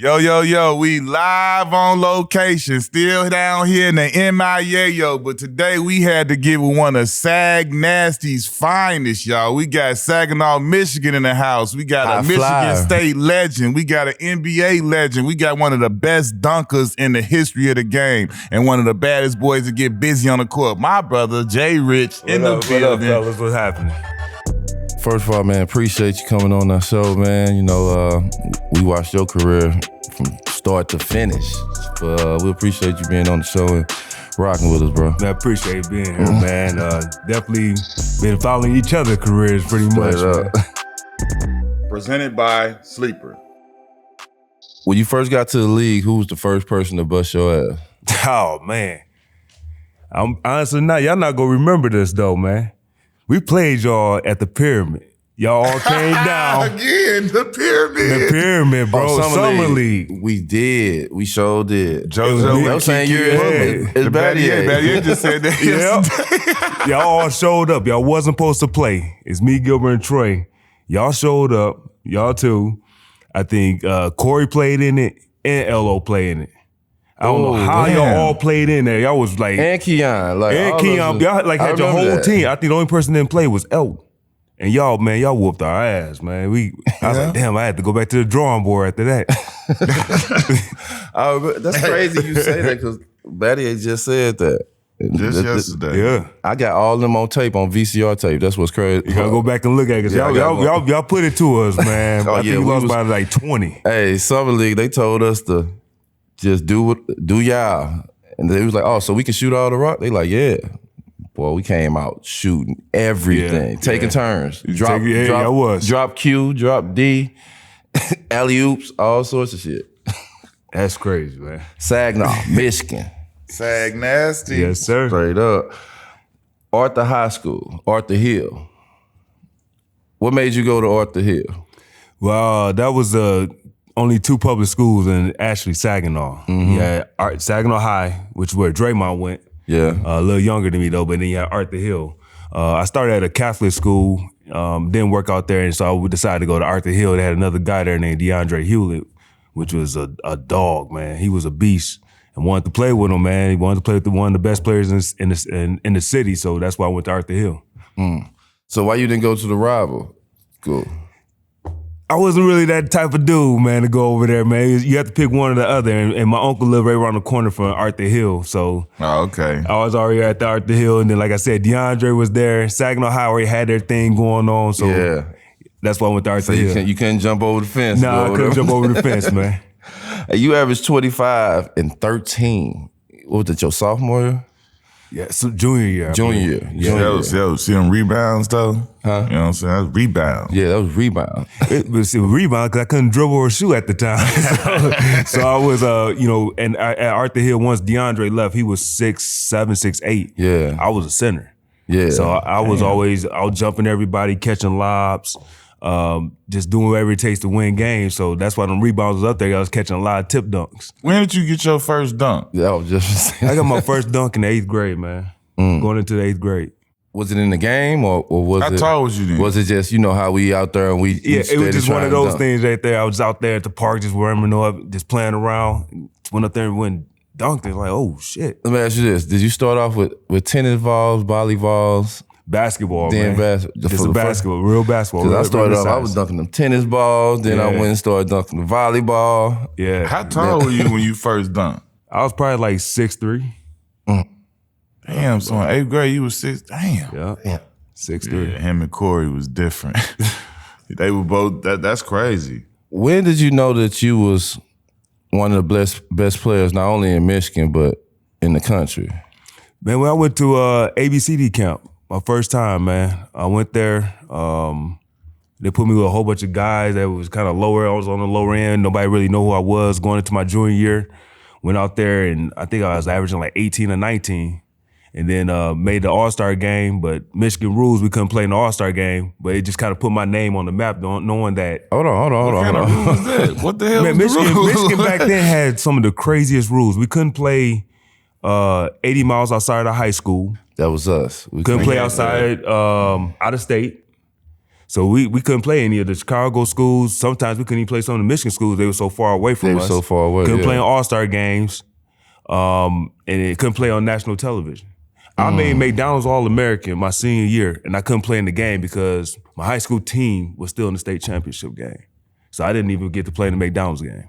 Yo, we live on location, still down here in the MIA, but today we had to get with one of Sag Nasty's finest, y'all. We got Saginaw, Michigan in the house. We got a Michigan State legend. We got an NBA legend. We got one of the best dunkers in the history of the game and one of the baddest boys to get busy on the court. My brother, Jay Rich, in the building. What up, fellas? What's happening? First of all, man, appreciate you coming on our show, man. You know, we watched your career from start to finish. We appreciate you being on the show and rocking with us, bro. I appreciate being here, man. Definitely been following each other's careers pretty much. Presented by Sleeper. When you first got to the league, who was the first person to bust your ass? Oh, man. I'm honestly not. Y'all not gonna remember this, though, man. We played y'all at the Pyramid. Y'all all came down. Again, the Pyramid. The Pyramid, bro. Oh, Summer League. We did. We sure did. JoJo was saying it's Battier. Battier just said that yesterday. Y'all all showed up. Y'all wasn't supposed to play. It's me, Gilbert, and Trey. Y'all showed up. Y'all too. I think Corey played in it and LO played in it. I don't know how y'all all played in there. Y'all was like... And Keon. Y'all like had your whole team. I think the only person that didn't play was Elton. And y'all, man, y'all whooped our ass, man. I was like, damn, I had to go back to the drawing board after that. That's crazy you say that because Battier just said that. Just yesterday. Yeah. I got all of them on tape, on VCR tape. That's what's crazy. You gotta go back and look at it. Y'all put it to us, man. I think we lost by like 20. Hey, Summer League, they told us to just do y'all. And they was like, oh, so we can shoot all the rock? They like, yeah. Boy, we came out shooting everything, taking turns. Drop Q, drop D, alley-oops, all sorts of shit. That's crazy, man. Saginaw, Michigan. Sag Nasty. Yes, sir. Straight up. Arthur High School, Arthur Hill. What made you go to Arthur Hill? Well, that was only two public schools in actually Saginaw. Mm-hmm. You had Saginaw High, which is where Draymond went. Yeah. A little younger than me though, but then you had Arthur Hill. I started at a Catholic school, didn't work out there, and so I decided to go to Arthur Hill. They had another guy there named DeAndre Hewlett, which was a dog, man. He was a beast and wanted to play with him, man. He wanted to play with one of the best players in the city, so that's why I went to Arthur Hill. So why you didn't go to the Rival? Cool. I wasn't really that type of dude, man, to go over there, man. You have to pick one or the other, and my uncle lived right around the corner from Arthur Hill, so okay. I was already at the Arthur Hill, and then like I said, DeAndre was there. Saginaw High already had their thing going on, so that's why I went to Arthur Hill. You couldn't jump over the fence. Nah, I couldn't jump over the fence, man. You averaged 25 and 13. What was it, your sophomore year? Yeah, so junior year. See them rebounds though? Huh? You know what I'm saying? That was rebound. Yeah, that was rebound. It was rebound because I couldn't dribble or shoot at the time. so I was, and at Arthur Hill, once DeAndre left, he was 6'7", 6'8". Yeah. I was a center. Yeah. So I was always out jumping everybody, catching lobs, just doing whatever it takes to win games. So that's why them rebounds was up there. I was catching a lot of tip dunks. When did you get your first dunk? Yeah, I was just I got my first dunk in the 8th grade, man. Going into the 8th grade. Was it in the game or was it? How tall was you then? Was it just, how we out there and we it was just one of those things right there. I was out there at the park just warming up, just playing around. Went up there and went dunked. It was like, oh, shit. Let me ask you this. Did you start off with tennis balls, volleyballs? Basketball, then man. Just basketball, real basketball. Because I started off, I was dunking them tennis balls, then I went and started dunking the volleyball. Yeah. How tall were you when you first dunked? I was probably like 6'3". Damn, so in 8th grade you was 6. Damn. Yeah. 6'3". Yeah, him and Corey was different. They were both, that's crazy. When did you know that you was one of the best players, not only in Michigan, but in the country? Man, when I went to ABCD camp, my first time, man, I went there. They put me with a whole bunch of guys that was kind of lower. I was on the lower end. Nobody really knew who I was going into my junior year. Went out there, and I think I was averaging like 18 or 19. And then made the All-Star game, but Michigan rules, we couldn't play in the All-Star game. But it just kind of put my name on the map, knowing that. Hold on. What the hell man, was the rules? Michigan back then had some of the craziest rules. We couldn't play 80 miles outside of high school. That was us. We couldn't play outside, out of state. So we couldn't play any of the Chicago schools. Sometimes we couldn't even play some of the Michigan schools. They were so far away from us. They were so far away. Couldn't play in All-Star games. And it couldn't play on national television. I made McDonald's All-American my senior year, and I couldn't play in the game because my high school team was still in the state championship game. So I didn't even get to play in the McDonald's game.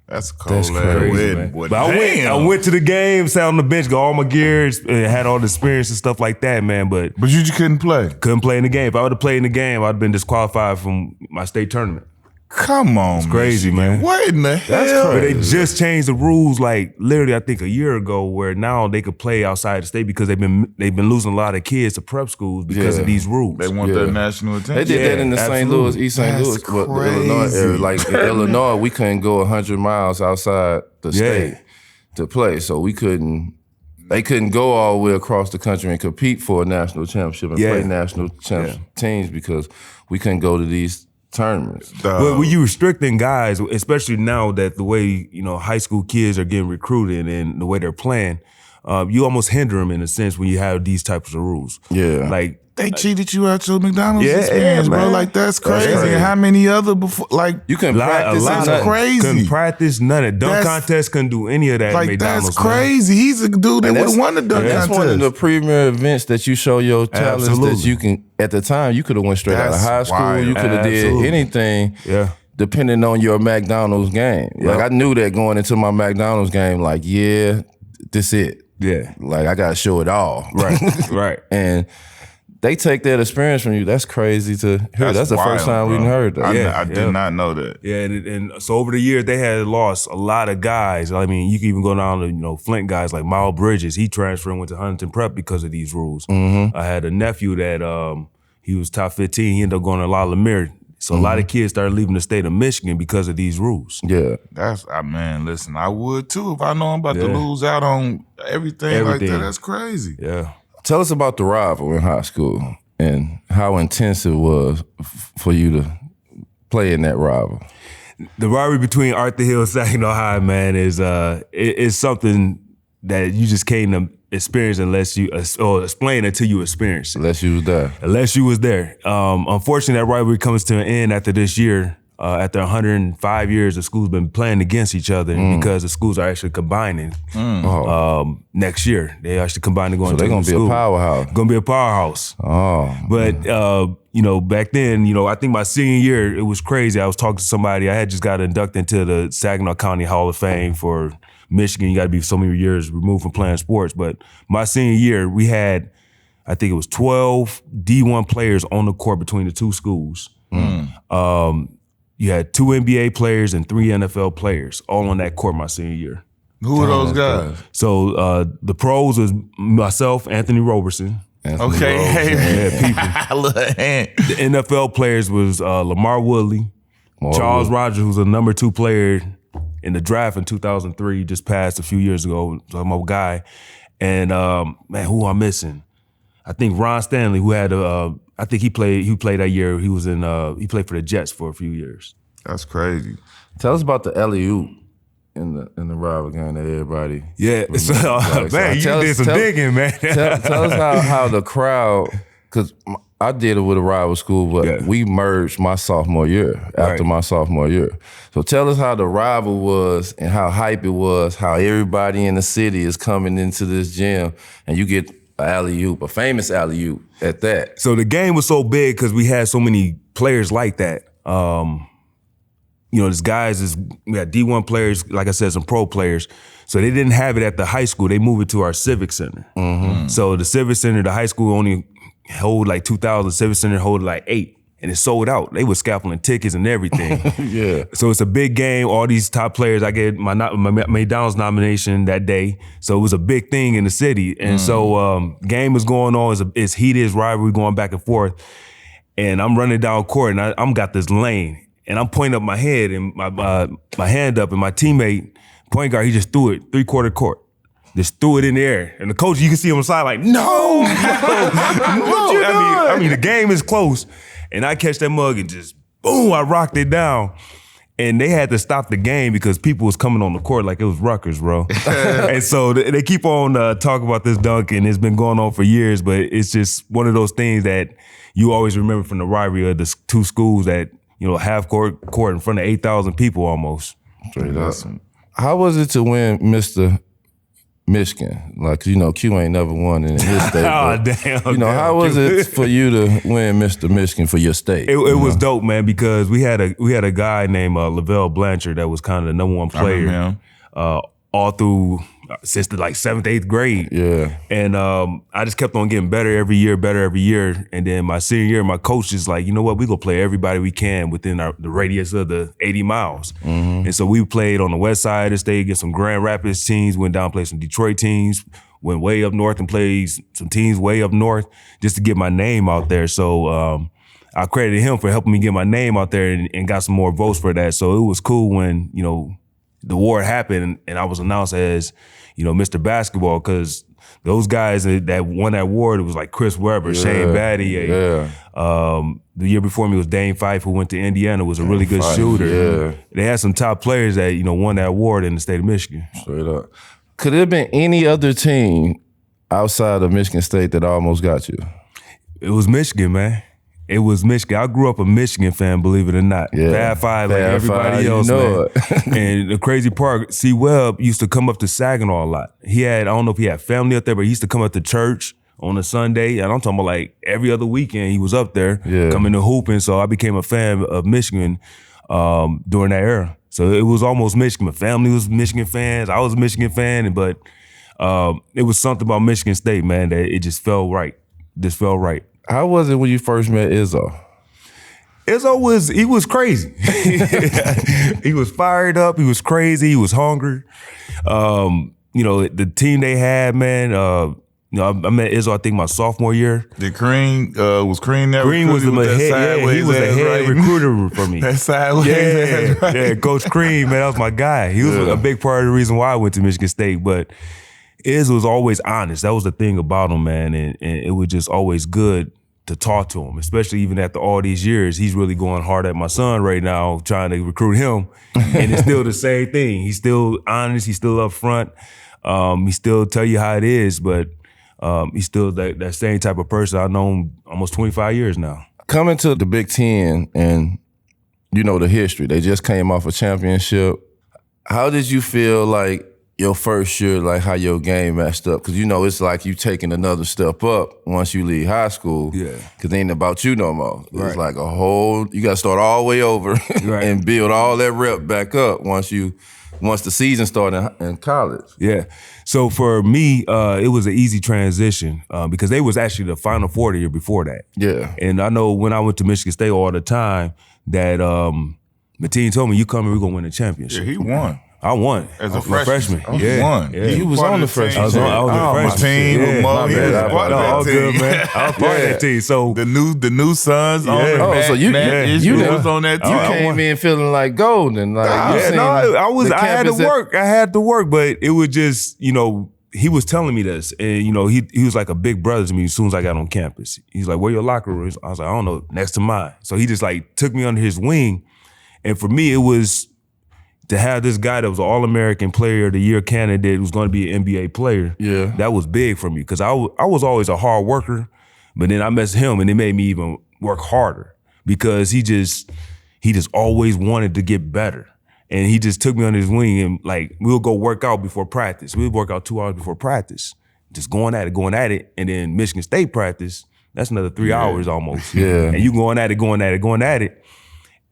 That's a cold That's crazy, wedding, boy. But I went to the game, sat on the bench, got all my gears, and had all the experience and stuff like that, man. But you just couldn't play. Couldn't play in the game. If I would have played in the game, I'd have been disqualified from my state tournament. Come on, it's crazy, man. What in the hell? That's But crazy. they just changed the rules, like literally, I think a year ago, where now they could play outside the state because they've been losing a lot of kids to prep schools because of these rules. They want their national attention. They did that in the St. Louis, East St. Louis, but the Illinois area. Like in Illinois, we couldn't go 100 miles outside the state to play, so we couldn't. They couldn't go all the way across the country and compete for a national championship and play national teams because we couldn't go to these tournaments. But when you restricting guys, especially now that the way high school kids are getting recruited and the way they're playing, you almost hinder them in a sense when you have these types of rules. Yeah, like they cheated you out your McDonald's Yeah, experience, bro. man. Like that's crazy. crazy. And how many other before? Like you can practice. That's crazy. Couldn't practice none of it. Dunk contest couldn't do any of that. Like McDonald's, that's crazy. He's a dude that would have won the dunk That's contest. one of the premier events that you show your talents that you can. At the time, you could have went straight out of high school. wild. You could have did anything. Yeah. Depending on your McDonald's game. Like I knew that going into my McDonald's game, like, this it. Yeah. Like I gotta show it all. Right. Right. And they take that experience from you. That's crazy to hear. That's the first time we heard that. I did not know that. Yeah, and so over the years they had lost a lot of guys. I mean, you can even go down to Flint guys like Miles Bridges. He transferred and went to Huntington Prep because of these rules. I had a nephew that he was top 15. He ended up going to La Lemire. So a lot of kids started leaving the state of Michigan because of these rules. Yeah. That's man, listen, I would too if I know I'm about to lose out on everything like that. That's crazy. Yeah. Tell us about the rivalry in high school and how intense it was for you to play in that rivalry. The rivalry between Arthur Hill-Saginaw High, man, is something that you just can't experience unless you or explain until you experience it. Unless you was there. Unless you was there. Unfortunately, that rivalry comes to an end after this year. After 105 years, the schools been playing against each other because the schools are actually combining next year. They actually combining going to they're gonna be a powerhouse. Gonna be a powerhouse. But back then, I think my senior year, it was crazy. I was talking to somebody. I had just got inducted into the Saginaw County Hall of Fame for Michigan. You got to be so many years removed from playing sports. But my senior year, we had, I think it was 12 D1 players on the court between the two schools. You had 2 NBA players and 3 NFL players all on that court my senior year. Who are those guys? So the pros was myself, Anthony Roberson. Hey, look, The NFL players was Lamar Woodley, Charles Rogers, who's a number 2 player in the draft in 2003, just passed a few years ago, so my guy. And man, who am I missing? I think Ron Stanley, who had I think he played that year. He was he played for the Jets for a few years. That's crazy. Tell us about the alley-oop in the rival game that everybody. Yeah, man, you did some digging, man. tell us how the crowd, because I did it with a rival school, but we merged my sophomore year, after my sophomore year. So tell us how the rival was and how hype it was, how everybody in the city is coming into this gym and you get an alley-oop, a famous alley-oop at that. So the game was so big because we had so many players like that. There's guys, we had D1 players, like I said, some pro players. So they didn't have it at the high school. They moved it to our Civic Center. So the Civic Center, the high school only hold like 2,000. Civic Center hold like 8. And it sold out. They were scalping tickets and everything. Yeah. So it's a big game. All these top players. I get my McDonald's nomination that day. So it was a big thing in the city. And so game was going on. It's heated. It's rivalry going back and forth. And I'm running down court and I'm got this lane. And I'm pointing up my head and my hand up. And my teammate, point guard, he just threw it 3/4 court. Just threw it in the air. And the coach, you can see him on the side like, no. I mean, the game is close. And I catch that mug and just, boom, I rocked it down. And they had to stop the game because people was coming on the court like it was Rutgers, bro. And so they keep on talking about this dunk, and it's been going on for years, but it's just one of those things that you always remember from the rivalry of the two schools that, half court in front of 8,000 people almost. Straight up. How was it to win Mr. Michigan? Like, Q ain't never won in his state. Damn. How was it for you to win Mr. Michigan for your state? It was dope, man, because we had a guy named Lavelle Blanchard that was kind of the #1 player all through since the 7th, 8th grade. Yeah. And I just kept on getting better every year. And then my senior year, my coach is like, you know what, we gonna play everybody we can within the radius of the 80 miles. Mm-hmm. And so we played on the west side of the state against some Grand Rapids teams, went down and played some Detroit teams, went way up north and played some teams way up north just to get my name out there. So I credited him for helping me get my name out there and got some more votes for that. So it was cool when, the award happened and I was announced as, Mr. Basketball, because those guys that won that award, it was like Chris Webber, Shane Battier. The year before me was Dane Fife, who went to Indiana, was a really good shooter. Yeah. They had some top players that, won that award in the state of Michigan. Straight up. Could it have been any other team outside of Michigan State that almost got you? It was Michigan, man. It was Michigan. I grew up a Michigan fan, believe it or not. Yeah. Fab Five like everybody else, man. And the crazy part, C. Webb used to come up to Saginaw a lot. I don't know if he had family up there, but he used to come up to church on a Sunday. And I'm talking about every other weekend he was up there coming to hooping. So I became a fan of Michigan during that era. So it was almost Michigan. My family was Michigan fans. I was a Michigan fan, but it was something about Michigan State, man, that it just felt right. How was it when you first met Izzo? He was crazy. He was fired up. He was crazy. He was hungry. The team they had, man. I met Izzo, I think, my sophomore year. Did Crean was Crean there? Crean was he was the head recruiter for me. That sideways. Yeah, Coach Crean, man, that was my guy. He was a big part of the reason why I went to Michigan State, but Iz was always honest. That was the thing about him, man, and it was just always good to talk to him, especially even after all these years. He's really going hard at my son right now, trying to recruit him, and it's still the same thing. He's still honest. He's still upfront. He still tell you how it is, but he's still that same type of person. I've known almost 25 years now. Coming to the Big Ten and, the history, they just came off a championship. How did you feel like your first year, like how your game matched up? Because, it's like you taking another step up once you leave high school. Yeah. Because it ain't about you no more. Right. It's like you got to start all the way over and build all that rep back up once the season started in college. Yeah. So for me, it was an easy transition because they was actually the Final Four the year before that. Yeah. And I know when I went to Michigan State all the time that Mateen told me, you come and we're going to win the championship. Yeah, he won. I won as a freshman. Yeah. Won. Yeah. He was on the freshman. I was on the freshman team. Yeah. All good, man. I was part of that team. So the new sons. So you was on that team. You came in feeling like golden. I had to work. I had to work, but it was just he was telling me this, and he was like a big brother to me as soon as I got on campus. He's like, "Where your locker room?" I was like, "I don't know, next to mine." So he just took me under his wing, and for me, it was to have this guy that was an All-American Player of the Year candidate who was going to be an NBA player. Yeah, that was big for me because I was always a hard worker, but then I met him, and it made me even work harder because he just always wanted to get better. And he just took me under his wing and we'll go work out before practice. We'll work out 2 hours before practice. Just going at it. And then Michigan State practice, that's another 3 hours almost. Yeah. And you going at it.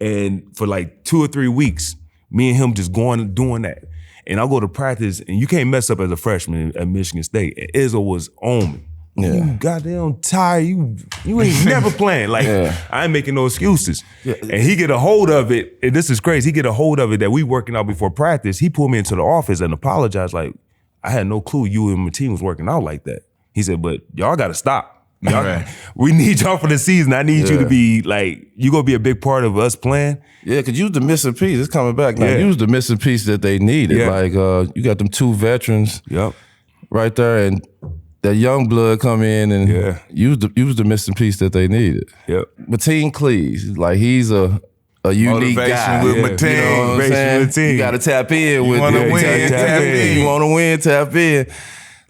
And for 2 or 3 weeks, me and him just doing that. And I'll go to practice and you can't mess up as a freshman at Michigan State. And Izzo was on me. Yeah. You goddamn tired. You ain't never playing. I ain't making no excuses. Yeah. And he get a hold of it, and this is crazy. He get a hold of it that we working out before practice. He pulled me into the office and apologized I had no clue you and my team was working out like that. He said, but y'all got to stop. We need y'all for the season. I need you to be you gonna be a big part of us playing. Yeah, because you was the missing piece. It's coming back now. Yeah. You was the missing piece that they needed. Yeah. You got them 2 veterans right there, and that young blood come in and you was the missing piece that they needed. Yep. Mateen Cleaves, he's a a unique Motivation guy. with You my know team. what I'm Motivation saying? with the team. You got to tap in with wanna it. win, tap in. You want to win, tap in.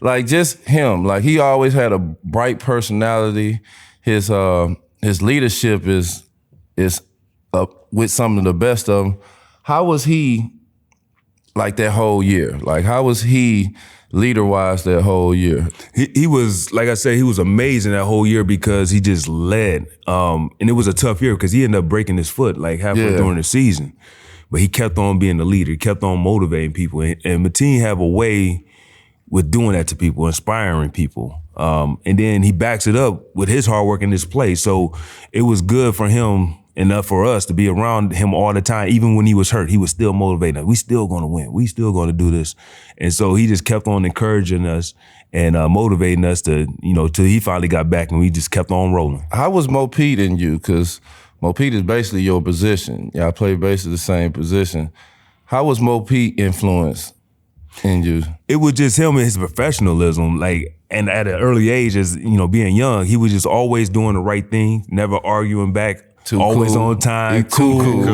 Like just him. Like he always had a bright personality. His leadership is with some of the best of them. How was he like that whole year? Like how was he leader-wise that whole year? He was, like I said, he was amazing that whole year because he just led. And it was a tough year because he ended up breaking his foot like halfway during the season. But he kept on being the leader. He kept on motivating people. And Mateen have a way with doing that to people, inspiring people. And then he backs it up with his hard work and his play. So it was good for him enough for us to be around him all the time. Even when he was hurt, he was still motivating us. We still gonna win. We still gonna do this. And so he just kept on encouraging us and motivating us to, till he finally got back and we just kept on rolling. How was Mo Pete in you? Because Mo Pete is basically your position. Y'all play basically the same position. How was Mo Pete influenced in you? It was just him and his professionalism, and at an early age, as being young, he was just always doing the right thing, never arguing back, always cool. on time, Cool.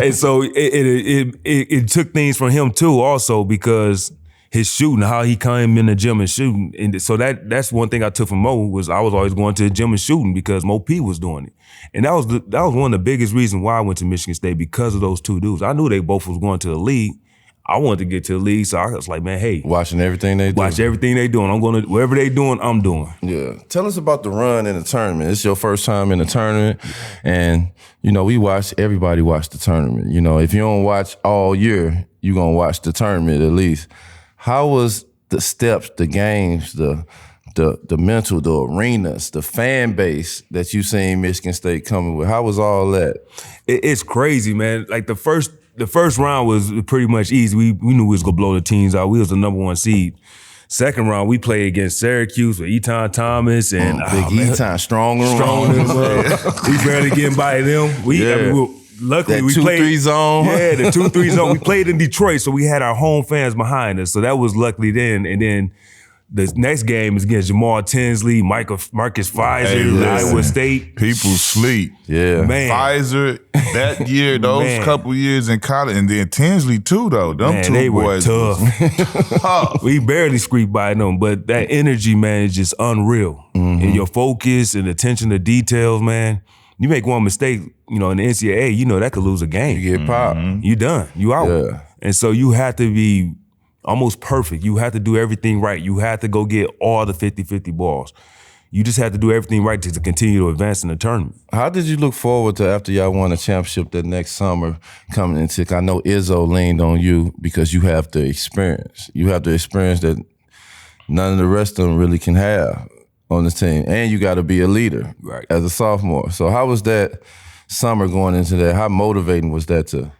And so it took things from him too, also because his shooting, how he came in the gym and shooting, and so that's one thing I took from Mo was I was always going to the gym and shooting because Mo P was doing it, and that was one of the biggest reasons why I went to Michigan State because of those two dudes. I knew they both was going to the league. I wanted to get to the league, so I was like, man, hey. Watching everything they do. Watch everything they doing. I'm going to, whatever they doing, I'm doing. Yeah. Tell us about the run in the tournament. It's your first time in the tournament. And, everybody watched the tournament. If you don't watch all year, you're going to watch the tournament at least. How was the steps, the games, the mental, the arenas, the fan base that you seen Michigan State coming with? How was all that? It's crazy, man. Like the first round was pretty much easy. We knew we was gonna blow the teams out. We was the number 1 seed. Second round, we played against Syracuse with Eton Thomas and Big Eton, strong as well. We barely getting by them. Luckily, that we played 2-3 zone. Yeah, the 2-3 zone. We played in Detroit, so we had our home fans behind us. So that was luckily then. And then the next game is against Jamal Tinsley, Marcus Pfizer, Iowa State. People sleep. Yeah. Man. Pfizer, that year, those couple years in college, and then Tinsley too, though. Them two they boys were tough. We barely squeaked by them, but that energy, man, is just unreal. And your focus and attention to details, man. You make one mistake, in the NCAA, that could lose a game. You get popped. You done. You out. Yeah. And so you have to be almost perfect. You have to do everything right. You have to go get all the 50-50 balls. You just have to do everything right to continue to advance in the tournament. How did you look forward to after y'all won a championship that next summer coming into? I know Izzo leaned on you because you have the experience. You have the experience that none of the rest of them really can have on the team. And you got to be a leader as a sophomore. So how was that summer going into that? How motivating was that to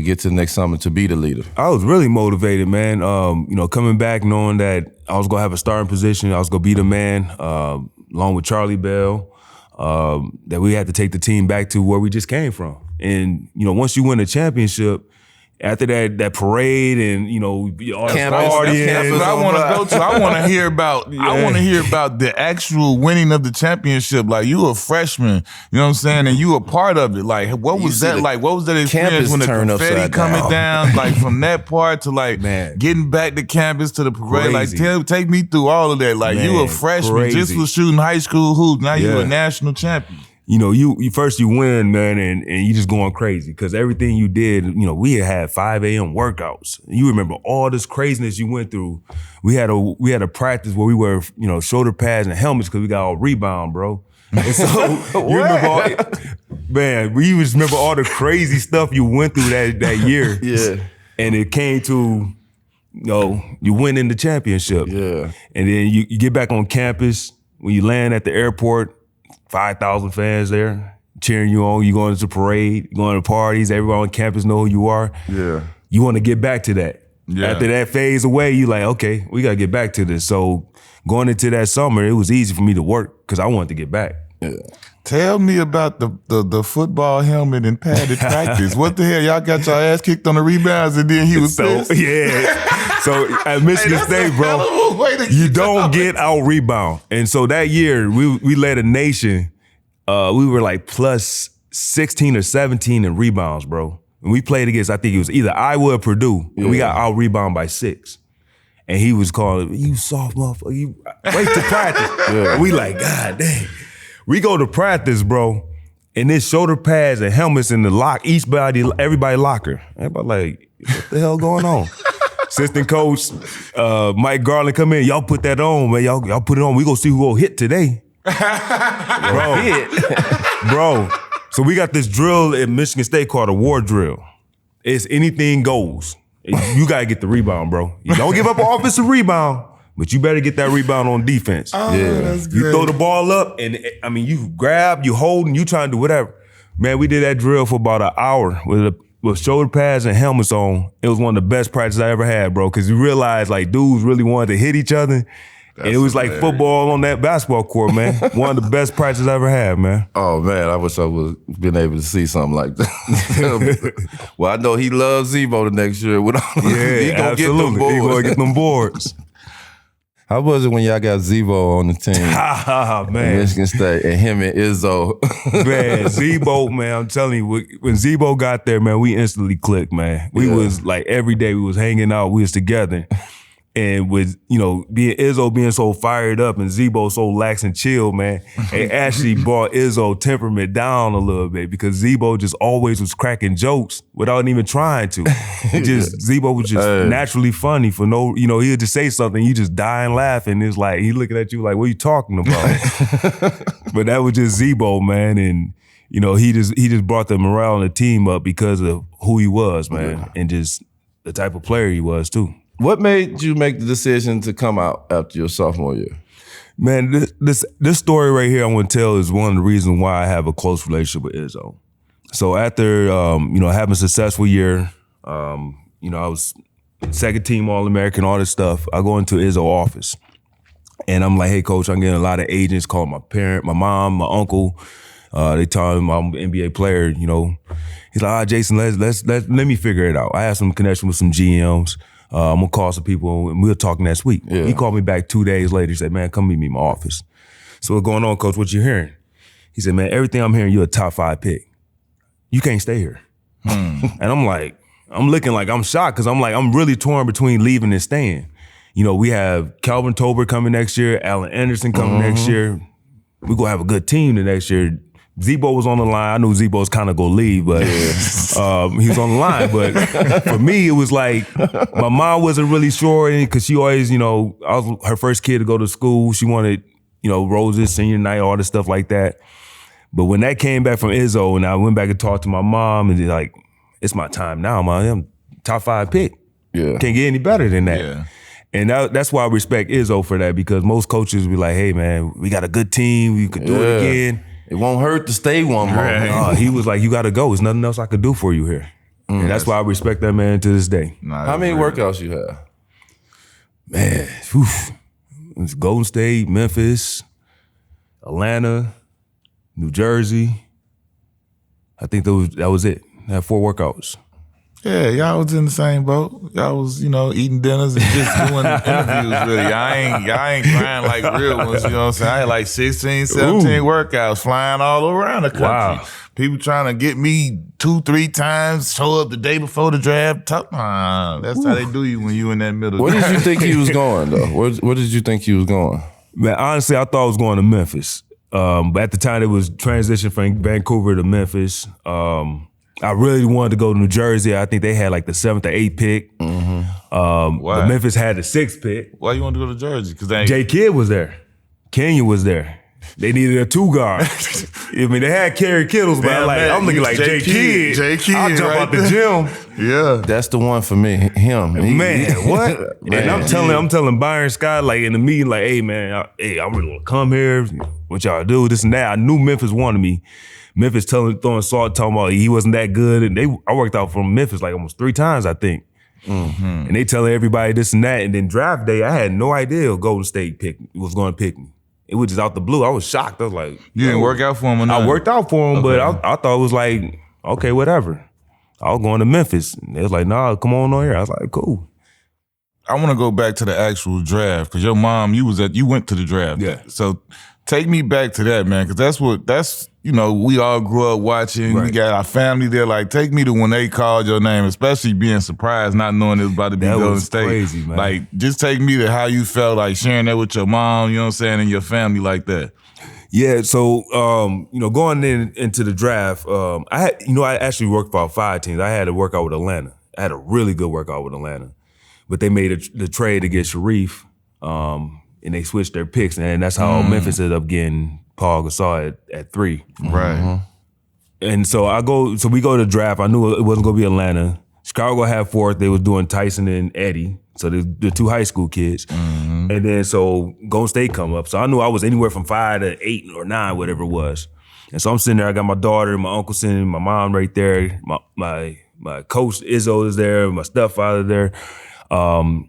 get to the next summer to be the leader? I was really motivated, man. Coming back knowing that I was gonna have a starting position, I was gonna be the man, along with Charlie Bell, that we had to take the team back to where we just came from. And once you win a championship, after that parade and all the partying, that's what I want to go to. I want to hear about. I want to hear about the actual winning of the championship. Like you a freshman, you know what I'm saying, and you a part of it. Like what was that like? What was that experience when the confetti coming down? Like from that part to getting back to campus to the parade. Crazy. Like take me through all of that. Like you a freshman, just was shooting high school hoops. Now you a national champion. You first you win, man, and you just going crazy because everything you did, we had 5 a.m. workouts. You remember all this craziness you went through. We had a practice where we wear, shoulder pads and helmets because we got all rebound, bro. And so you remember we just remember all the crazy stuff you went through that year. Yeah. And it came to, you win in the championship. Yeah. And then you get back on campus, when you land at the airport, 5,000 fans there cheering you on. You going to the parade, you going to parties. Everyone on campus know who you are. Yeah. You want to get back to that. Yeah. After that phase away, you like, okay, we got to get back to this. So going into that summer, it was easy for me to work because I wanted to get back. Yeah. Tell me about the football helmet and padded practice. What the hell? Y'all got your ass kicked on the rebounds and then he was pissed? Yeah. So at Michigan State, bro, you don't get out rebound. And so that year, we led a nation. We were like plus 16 or 17 in rebounds, bro. And we played against, I think it was either Iowa or Purdue, and we got out rebound by 6. And he was calling, you soft motherfucker, you wait to practice. And we like, God dang. We go to practice, bro, and there's shoulder pads and helmets in the lock, everybody locker. Everybody like, what the hell going on? Assistant coach, Mike Garland come in, y'all put that on, man. Y'all put it on. We gonna see who gonna hit today. Bro. So we got this drill at Michigan State called a war drill. It's anything goes. You gotta get the rebound, bro. You don't give up an offensive rebound, but you better get that rebound on defense. That's great. You throw the ball up, and I mean, you grab, you hold, and you trying to do whatever. Man, we did that drill for about an hour with shoulder pads and helmets on. It was one of the best practices I ever had, bro, because you realized like dudes really wanted to hit each other. And it was like football on that basketball court, man. One of the best practices I ever had, man. Oh, man, I wish I would have been able to see something like that. Well, I know he loves Zebo the next year. He gonna get them boards. He gonna get them boards. How was it when y'all got Zebo on the team? Man. Michigan State and him and Izzo. Man, Zebo, man, I'm telling you, when Zebo got there, man, we instantly clicked, man. We was like, every day we was hanging out, we was together. And with, Izzo being so fired up and Zebo so lax and chill, man, it actually brought Izzo temperament down a little bit because Zebo just always was cracking jokes without even trying to. Zebo was just naturally funny for no, he would just say something, you just die and laughing. It's like, he looking at you like, what are you talking about? But that was just Zebo, man. And, he just brought the morale on the team up because of who he was, man. And just the type of player he was too. What made you make the decision to come out after your sophomore year? Man, this story right here I want to tell is one of the reasons why I have a close relationship with Izzo. So after having a successful year, I was second team All-American, all this stuff. I go into Izzo office, and I'm like, "Hey, coach, I'm getting a lot of agents calling my parent, my mom, my uncle. They tell him I'm an NBA player. He's like, Jason, let me figure it out. I have some connection with some GMs." I'm gonna call some people and we'll talk next week. Yeah. He called me back 2 days later. He said, man, come meet me in my office. So what's going on, coach? What you hearing? He said, man, everything I'm hearing, you're a top 5 pick. You can't stay here. And I'm looking like I'm shocked because I'm really torn between leaving and staying. We have Calvin Tolbert coming next year, Allen Anderson coming next year. We're gonna have a good team the next year. Zebo was on the line. I knew Zebo was kind of gonna leave, but he was on the line. But for me, it was like my mom wasn't really sure because she always, I was her first kid to go to school. She wanted, roses, senior night, all this stuff like that. But when that came back from Izzo, and I went back and talked to my mom, and like, it's my time now, man. I'm top 5 pick. Yeah, can't get any better than that. Yeah. And that's why I respect Izzo for that because most coaches be like, hey man, we got a good team, we could do it again. It won't hurt to stay one more. Right. He was like, you got to go. There's nothing else I could do for you here. And that's why I respect that man to this day. How many workouts you have? Man, it's Golden State, Memphis, Atlanta, New Jersey. I think that was it. I had 4 workouts. Yeah, y'all was in the same boat. Y'all was, eating dinners and just doing interviews, really. Y'all ain't grind like real ones, you know what I'm saying? I had like 16, 17 workouts flying all around the country. Wow. People trying to get me 2-3 times, show up the day before the draft. That's how they do you when you in that middle. Where did you think he was going, though? Where did you think he was going? Man, honestly, I thought I was going to Memphis. But at the time, it was transition from Vancouver to Memphis. I really wanted to go to New Jersey. I think they had like the 7th or 8th pick. But Memphis had the 6th pick. Why you want to go to Jersey? Because J Kidd was there. Kenya was there. They needed a 2 guard. I mean, they had Kerry Kittles, but I'm looking like J Kidd. I'll jump out the gym. Yeah, that's the one for me. Him, what? And I'm telling Byron Scott like in the meeting, like, hey man, I'm really gonna come here. What y'all do? This and that. I knew Memphis wanted me. Memphis throwing salt, talking about he wasn't that good, and I worked out from Memphis like almost 3 times, I think. And they telling everybody this and that, and then draft day, I had no idea Golden State was going to pick me. It was just out the blue. I was shocked. I was like, you didn't work out for him or nothing? I worked out for him, but I thought it was like, okay, whatever. I was going to Memphis. And they was like, nah, come on here. I was like, cool. I want to go back to the actual draft because your mom, you went to the draft. Yeah. So take me back to that, man, because you know, we all grew up watching. We got our family there. Like, take me to when they called your name, especially being surprised, not knowing it was about to be Golden State. Crazy, man. Like, just take me to how you felt, like sharing that with your mom, you know what I'm saying, and your family like that. Yeah, so you know, going into the draft, I actually worked for 5 teams. I had a workout with Atlanta. I had a really good workout with Atlanta, but they made the trade to get Sharif, and they switched their picks, and that's how Memphis ended up getting Paul Gasol at 3. Right. And so we go to the draft. I knew it wasn't gonna be Atlanta. Chicago had 4th. They was doing Tyson and Eddie, so the 2 high school kids. And then so Golden State come up. So I knew I was anywhere from 5 to 8 or 9, whatever it was. And so I'm sitting there. I got my daughter, my uncle sitting, my mom right there. My coach Izzo is there. My stepfather there. And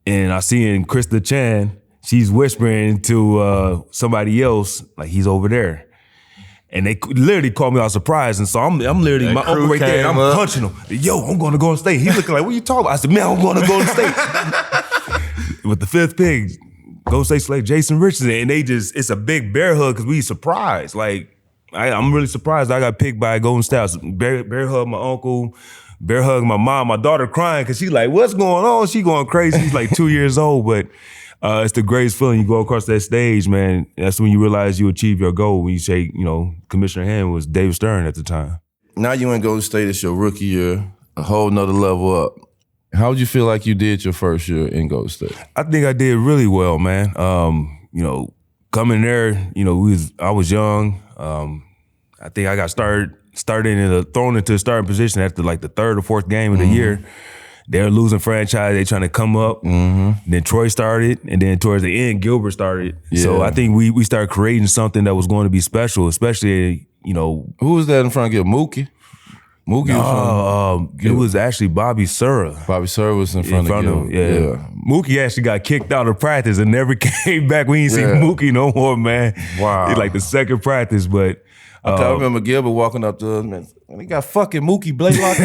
I see in Krista Chan, she's whispering to somebody else, like he's over there. And they literally caught me out surprised. And so I'm literally, my uncle right there, and I'm punching him. Yo, I'm going to Golden State. He's looking like, what you talking about? I said, man, I'm going to Golden State. With the 5th pick, Golden State select Jason Richardson. And it's a big bear hug because we surprised. Like, I'm really surprised I got picked by Golden State. Bear hug my uncle, bear hug my mom, my daughter crying because she's like, what's going on? She going crazy. She's like 2 years old, but it's the greatest feeling. You go across that stage, man. That's when you realize you achieve your goal. When you shake, you know, Commissioner Hand was David Stern at the time. Now you in Golden State, it's your rookie year, a whole nother level up. How would you feel like you did your first year in Golden State? I think I did really well, man. You know, coming there, you know, I was young. I think I got thrown into the starting position after like the 3rd or 4th game of the year. They're losing franchise. They trying to come up. Then Troy started, and then towards the end, Gilbert started. Yeah. So I think we started creating something that was going to be special, especially, you know. Who was that in front of Gilbert? Mookie? It was actually Bobby Sura. Bobby Sura was in front of him. Yeah. Mookie actually got kicked out of practice and never came back. We ain't seen Mookie no more, man. Wow. It's like the 2nd practice, but I remember Gilbert walking up to us, man. We got fucking Mookie Blaylock.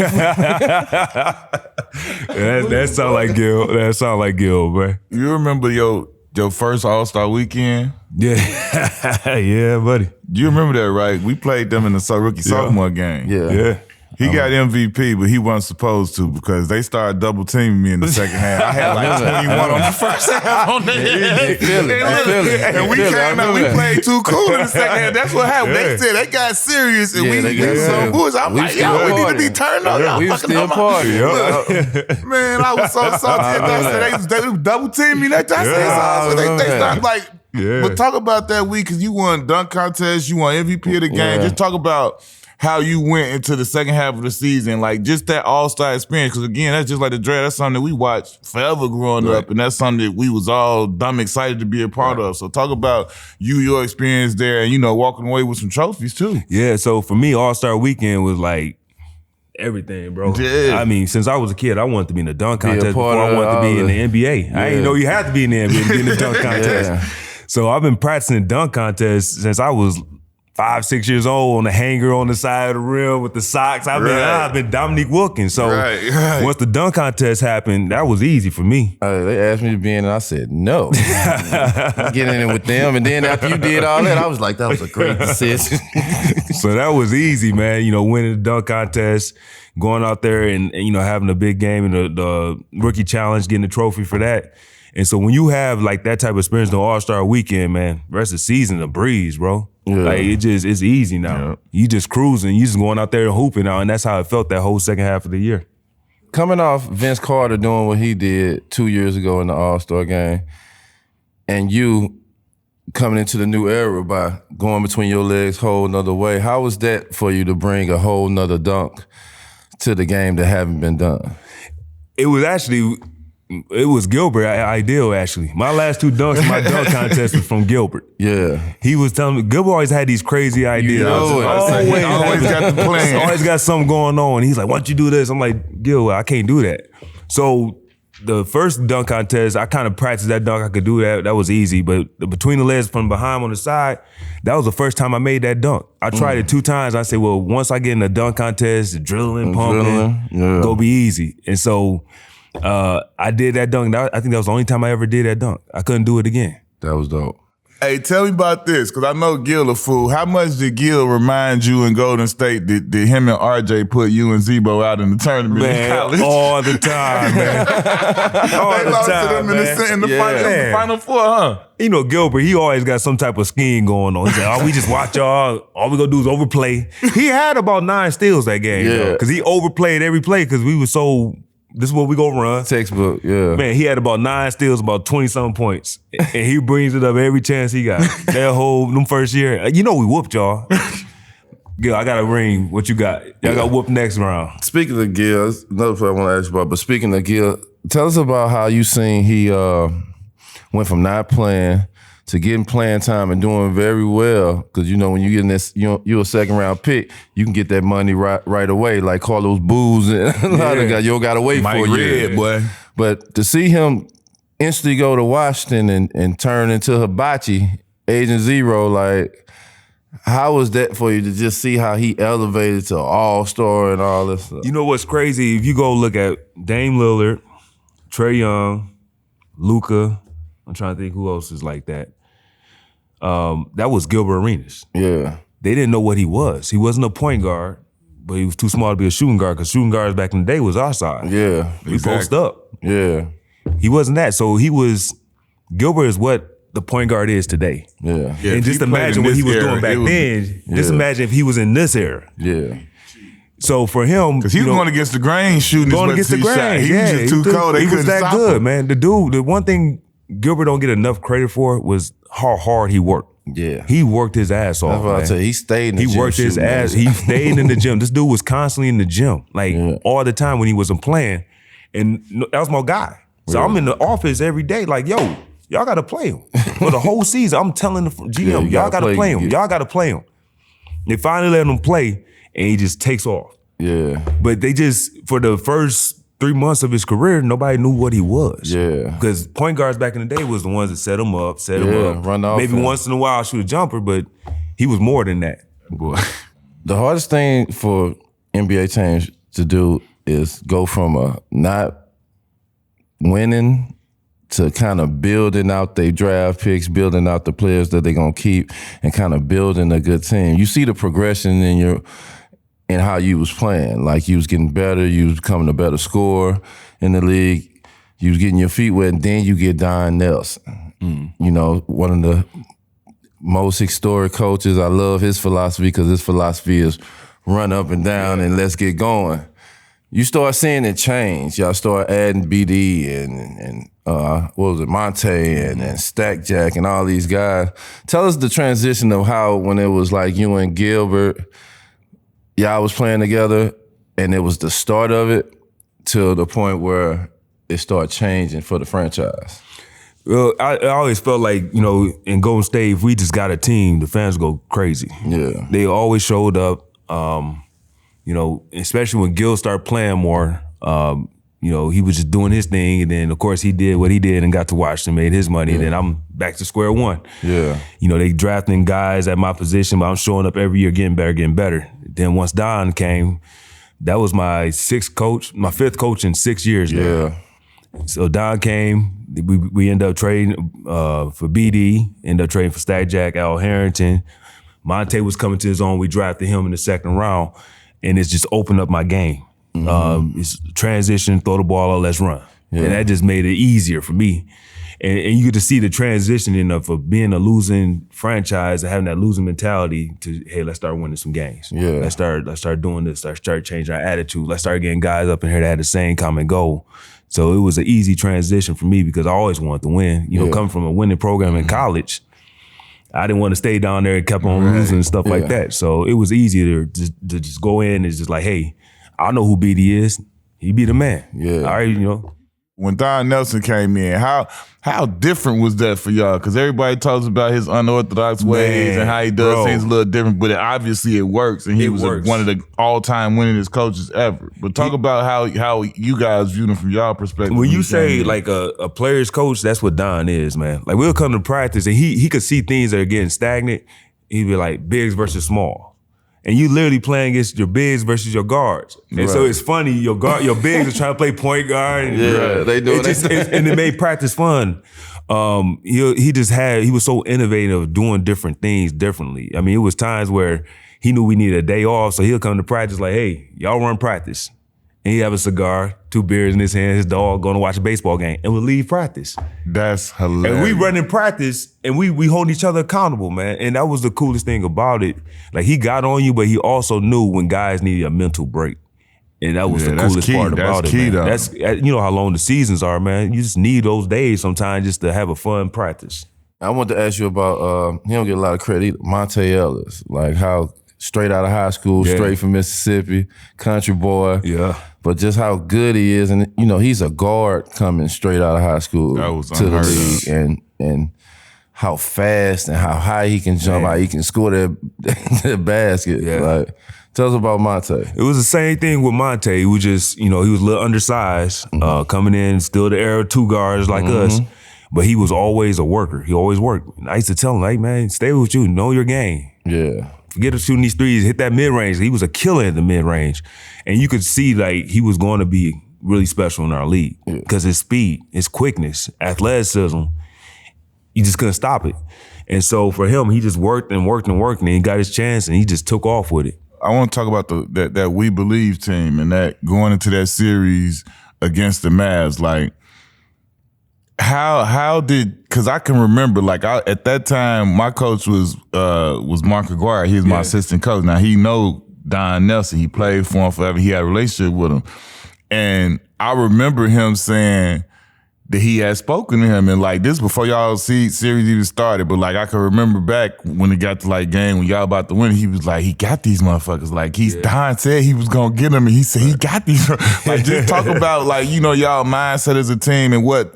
That sound like Gil. That sound like Gil, man. You remember your first All-Star weekend? Yeah. Yeah, buddy. You remember that, right? We played them in the rookie sophomore game. Yeah. He got MVP, but he wasn't supposed to because they started double teaming me in the second half. I had like 21 on the first half on the And we came out, we played too cool in the second half. That's what happened. They said they got serious and we got some bullshit. I'm like, yo, we need to be turned up. We were still partying. Man, I was so salty. They double teaming me. They started like, but talk about that week because you won dunk contest, you won MVP of the game. Just talk about how you went into the second half of the season, like just that all-star experience. Because again, that's just like the draft. That's something that we watched forever growing up, and that's something that we was all dumb excited to be a part of. So talk about your experience there, and walking away with some trophies too. Yeah. So for me, All-Star Weekend was like everything, bro. Yeah. I mean, since I was a kid, I wanted to be in the dunk contest before I wanted to be in the NBA. I didn't know you had to be in the NBA to be in the dunk contest. So I've been practicing dunk contests since I was 5, 6 years old on the hanger on the side of the rim with the socks. I've been Dominique Wilkins. So once the dunk contest happened, that was easy for me. They asked me to be in and I said, no. I'm getting in with them. And then after you did all that, I was like, that was a great decision. So that was easy, man. Winning the dunk contest, going out there and having a big game in the rookie challenge, getting the trophy for that. And so when you have like that type of experience on All-Star Weekend, man, rest of the season a breeze, bro. Yeah. Like it's easy now. Yeah. You just cruising, you just going out there and hooping now, and that's how it felt that whole second half of the year. Coming off Vince Carter doing what he did 2 years ago in the All-Star game, and you coming into the new era by going between your legs whole nother way, how was that for you to bring a whole nother dunk to the game that haven't been done? It was Gilbert ideal, actually. My last 2 dunks in my dunk contest was from Gilbert. Yeah. He was telling me, Gilbert always had these crazy ideas. Always got the plan. Always got something going on. He's like, why don't you do this? I'm like, Gil, I can't do that. So the first dunk contest, I kind of practiced that dunk. I could do that. That was easy. But between the legs from behind on the side, that was the first time I made that dunk. I tried it 2 times. I said, well, once I get in the dunk contest, drilling, pumping, go be easy. And so I did that dunk. I think that was the only time I ever did that dunk. I couldn't do it again. That was dope. Hey, tell me about this, because I know Gil a fool. How much did Gil remind you in Golden State that him and RJ put you and Zebo out in the tournament in college? All the time, man. All They the lost time, to them man. in the final four, huh? You know, Gilbert, he always got some type of scheme going on. He said, oh, we just watch y'all. All we gonna do is overplay. He had about 9 steals that game, because he overplayed every play because we were so, this is what we gonna run. Textbook, yeah. Man, he had about 9 steals, about 20-something points. And he brings it up every chance he got. Them first year. You know we whooped y'all. Gil, I got a ring. What you got? Y'all got whooped next round. Speaking of Gil, that's another thing I want to ask you about, but speaking of Gil, tell us about how you seen he went from not playing to getting playing time and doing very well. Because you know when you get in this, you're a second round pick, you can get that money right away. Like Carlos Booz and a lot of guys, you don't gotta wait Mike for a year. Red, boy. But to see him instantly go to Washington and turn into Hibachi, Agent Zero, like how was that for you to just see how he elevated to all-star and all this stuff? You know what's crazy? If you go look at Dame Lillard, Trae Young, Luka, I'm trying to think who else is like that. That was Gilbert Arenas. Yeah. They didn't know what he was. He wasn't a point guard, but he was too small to be a shooting guard because shooting guards back in the day was our size. Yeah. We post up. Yeah. He wasn't that. So Gilbert is what the point guard is today. Yeah. And just imagine what he was doing back then. Just imagine if he was in this era. Yeah. So for him, because he was going against the grain shooting. Going against the grain. He was just too cold. He was that good, him. man. The one thing Gilbert don't get enough credit for was how hard he worked. Yeah. He worked his ass off. That's what I tell you. He stayed in the gym. He worked his ass. He stayed in the gym. This dude was constantly in the gym, like all the time when he wasn't playing. And that was my guy. So I'm in the office every day, like, yo, y'all got to play him. For the whole season, I'm telling the GM, y'all got to play him. Y'all got to play him. They finally let him play, and he just takes off. Yeah. But they just, for the first 3 months of his career, nobody knew what he was. Yeah. Because point guards back in the day was the ones that set him up, run off. Maybe once in a while shoot a jumper, but he was more than that. Boy. The hardest thing for NBA teams to do is go from a not winning to kind of building out their draft picks, building out the players that they're going to keep, and kind of building a good team. You see the progression in how you was playing. Like you was getting better, you was becoming a better scorer in the league, you was getting your feet wet, and then you get Don Nelson. You know, one of the most historic coaches. I love his philosophy because his philosophy is run up and down and let's get going. You start seeing it change. Y'all start adding BD and what was it, Monte and Stack Jack and all these guys. Tell us the transition of how when it was like you and Gilbert, y'all was playing together and it was the start of it to the point where it started changing for the franchise. Well, I always felt like, you know, in Golden State, if we just got a team, the fans go crazy. Yeah. They always showed up. You know, especially when Gil started playing more, you know, he was just doing his thing. And then, of course, he did what he did and got to Washington, made his money. And then I'm back to square one. Yeah. You know, they drafting guys at my position, but I'm showing up every year, getting better. Then once Don came, that was my fifth coach in 6 years now. Yeah. So Don came, we ended up trading for BD, ended up trading for Stack Jack, Al Harrington. Monte was coming to his own. We drafted him in the second round. And it's just opened up my game. It's transition, throw the ball out, let's run. Yeah. And that just made it easier for me. And you get to see the transition of being a losing franchise and having that losing mentality to, hey, let's start winning some games. Yeah. Let's start doing this. Let's start changing our attitude. Let's start getting guys up in here that had the same common goal. So it was an easy transition for me because I always wanted to win. You know, coming from a winning program in college, I didn't want to stay down there and kept on losing and stuff like that. So it was easier to just go in and just like, hey, I know who BD is. He be the man. Yeah. All right, you know. When Don Nelson came in, how different was that for y'all? Because everybody talks about his unorthodox ways and how he does things a little different, but obviously it works, and he was one of the all-time winningest coaches ever. But talk about how you guys view him from y'all perspective. When you say like a player's coach, that's what Don is, man. Like we'll come to practice and he could see things that are getting stagnant. He'd be like bigs versus small. And you literally playing against your bigs versus your guards. And so it's funny, your bigs are trying to play point guard. And they do it. And it made practice fun. He was so innovative doing different things differently. I mean, it was times where he knew we needed a day off, so he'll come to practice like, hey, y'all run practice. And he'd have a cigar, 2 beers in his hand, his dog, going to watch a baseball game, and we'll leave practice. That's hilarious. And we run in practice, and we hold each other accountable, man. And that was the coolest thing about it. Like, he got on you, but he also knew when guys needed a mental break. And that was the coolest part about it, man. That's, you know how long the seasons are, man. You just need those days sometimes just to have a fun practice. I want to ask you about, he don't get a lot of credit either, Monte Ellis. Like how straight out of high school, straight from Mississippi, country boy. Yeah. But just how good he is. And, you know, he's a guard coming straight out of high school to the league. And how fast and how high he can jump, how he can score that basket. Yeah. Like, tell us about Monte. It was the same thing with Monte. He was just, you know, he was a little undersized, coming in, still the era of 2 guards like us. But he was always a worker. He always worked. And I used to tell him, like, man, stay with you, know your game. Yeah. Forget shooting these threes, hit that mid-range. He was a killer at the mid-range. And you could see, like, he was going to be really special in our league because his speed, his quickness, athleticism, you just couldn't stop it. And so for him, he just worked and worked and worked, and he got his chance, and he just took off with it. I want to talk about that We Believe team and that going into that series against the Mavs. Like, how did, because I can remember, like, at that time, my coach was Mark Aguirre. He was my assistant coach. Now, he know Don Nelson. He played for him forever. He had a relationship with him. And I remember him saying that he had spoken to him, and like this before y'all series even started, but like I can remember back when it got to like game when y'all about to win, he was like, he got these motherfuckers. Like Don said he was gonna get them, and he said he got these. Like just talk about like, you know, y'all mindset as a team and what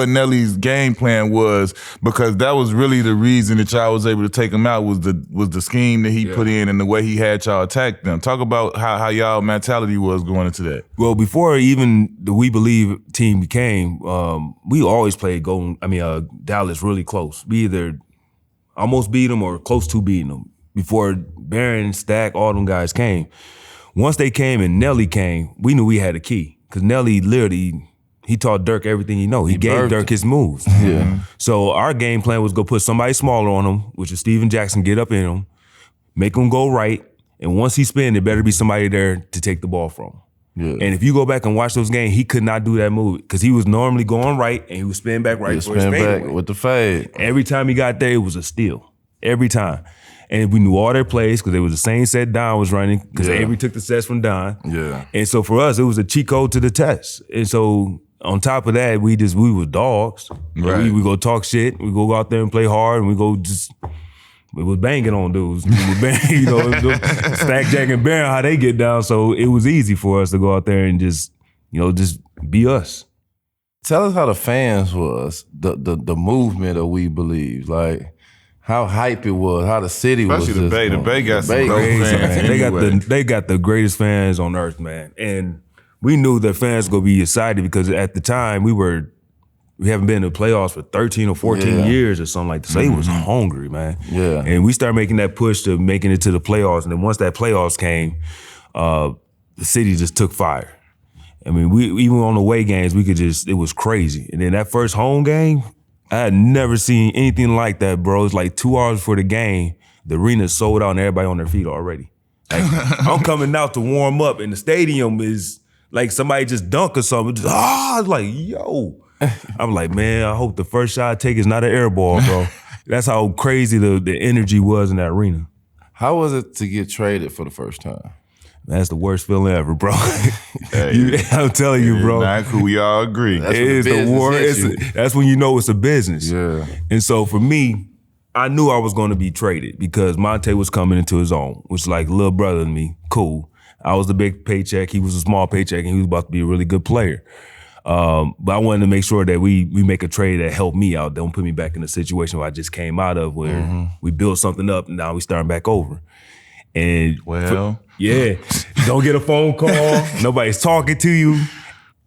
Nelly's game plan was, because that was really the reason that y'all was able to take him out was the scheme that he put in and the way he had y'all attack them. Talk about how y'all mentality was going into that. Well, before even the We Believe team became, we always played Dallas really close. We either almost beat them or close to beating them before Barron, Stack, all them guys came. Once they came and Nelly came, we knew we had a key because Nelly literally, he taught Dirk everything he know. He gave Dirk his moves. Yeah. So our game plan was go put somebody smaller on him, which is Steven Jackson, get up in him, make him go right, and once he spin, there better be somebody there to take the ball from him. Yeah. And if you go back and watch those games, he could not do that move because he was normally going right and he would spin back right for his fade with the fade. Every time he got there, it was a steal. Every time. And we knew all their plays because it was the same set Don was running because Avery took the sets from Don. Yeah. And so for us, it was a cheat code to the test. And so on top of that, we were dogs. Right. We go talk shit. We go out there and play hard, and we was banging on dudes. We was banging, Stack, Jack, and Barron, how they get down. So it was easy for us to go out there and just be us. Tell us how the fans was, the movement of We Believe, like how hype it was, how the city was. Especially the Bay got some great fans. They got the greatest fans on earth, man. And we knew that fans gonna be excited because at the time we haven't been to the playoffs for 13 or 14 years or something like that. So they was hungry, man. Yeah. And we started making that push to making it to the playoffs. And then once that playoffs came, the city just took fire. I mean, we even on the away games, it was crazy. And then that first home game, I had never seen anything like that, bro. It's like 2 hours before the game, the arena sold out and everybody on their feet already. Like, I'm coming out to warm up and the stadium is like somebody just dunked or something. It's like, yo. I'm like, man, I hope the first shot I take is not an air ball, bro. That's how crazy the energy was in that arena. How was it to get traded for the first time? That's the worst feeling ever, bro. I'm telling you, bro. Not cool. We all agree. It is the worst. That's when you know it's a business. Yeah. And so for me, I knew I was going to be traded because Monte was coming into his own, which is like little brother to me. Cool. I was the big paycheck. He was a small paycheck, and he was about to be a really good player. But I wanted to make sure that we make a trade that helped me out. Don't put me back in a situation where I just came out of where we built something up and now we starting back over. And don't get a phone call. Nobody's talking to you.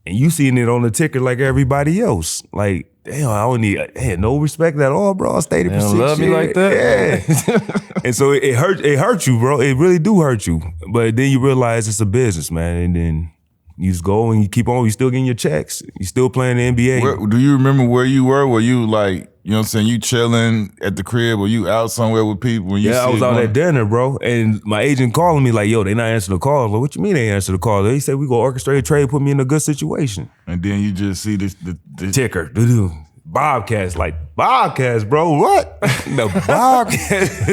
and you seeing it on the ticker like everybody else. Like, damn, I don't need no respect at all, bro. I stayed here for 6 years. Love me like that? Yeah. And so it hurt you, bro. It really do hurt you. But then you realize it's a business, man. And then you just go and you keep on. You still getting your checks. You still playing the NBA. Do you remember where you were? Were you like, you know what I'm saying, you chilling at the crib? Were you out somewhere with people? Yeah, I was out at dinner, bro. And my agent calling me like, yo, they not answering the calls. Like, what you mean they answer the calls? They said we go orchestrate a trade, put me in a good situation. And then you just see the ticker. Bobcats, Bobcats, bro. What? The Bobcats.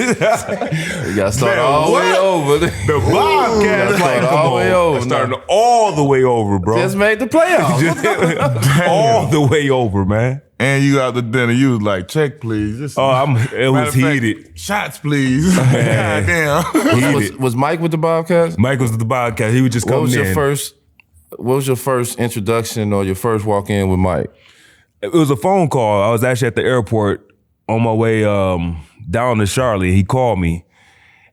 You gotta start all the way over. The Bobcats, all the way over. Starting all the way over, bro. Just made the playoffs. All the way over, man. And you out to dinner, you was like, check, please. It was heated. Shots, please. Goddamn. Was Mike with the Bobcats? Mike was with the Bobcats. He was just coming in. What was your first introduction or your first walk in with Mike? It was a phone call. I was actually at the airport on my way down to Charlotte. He called me,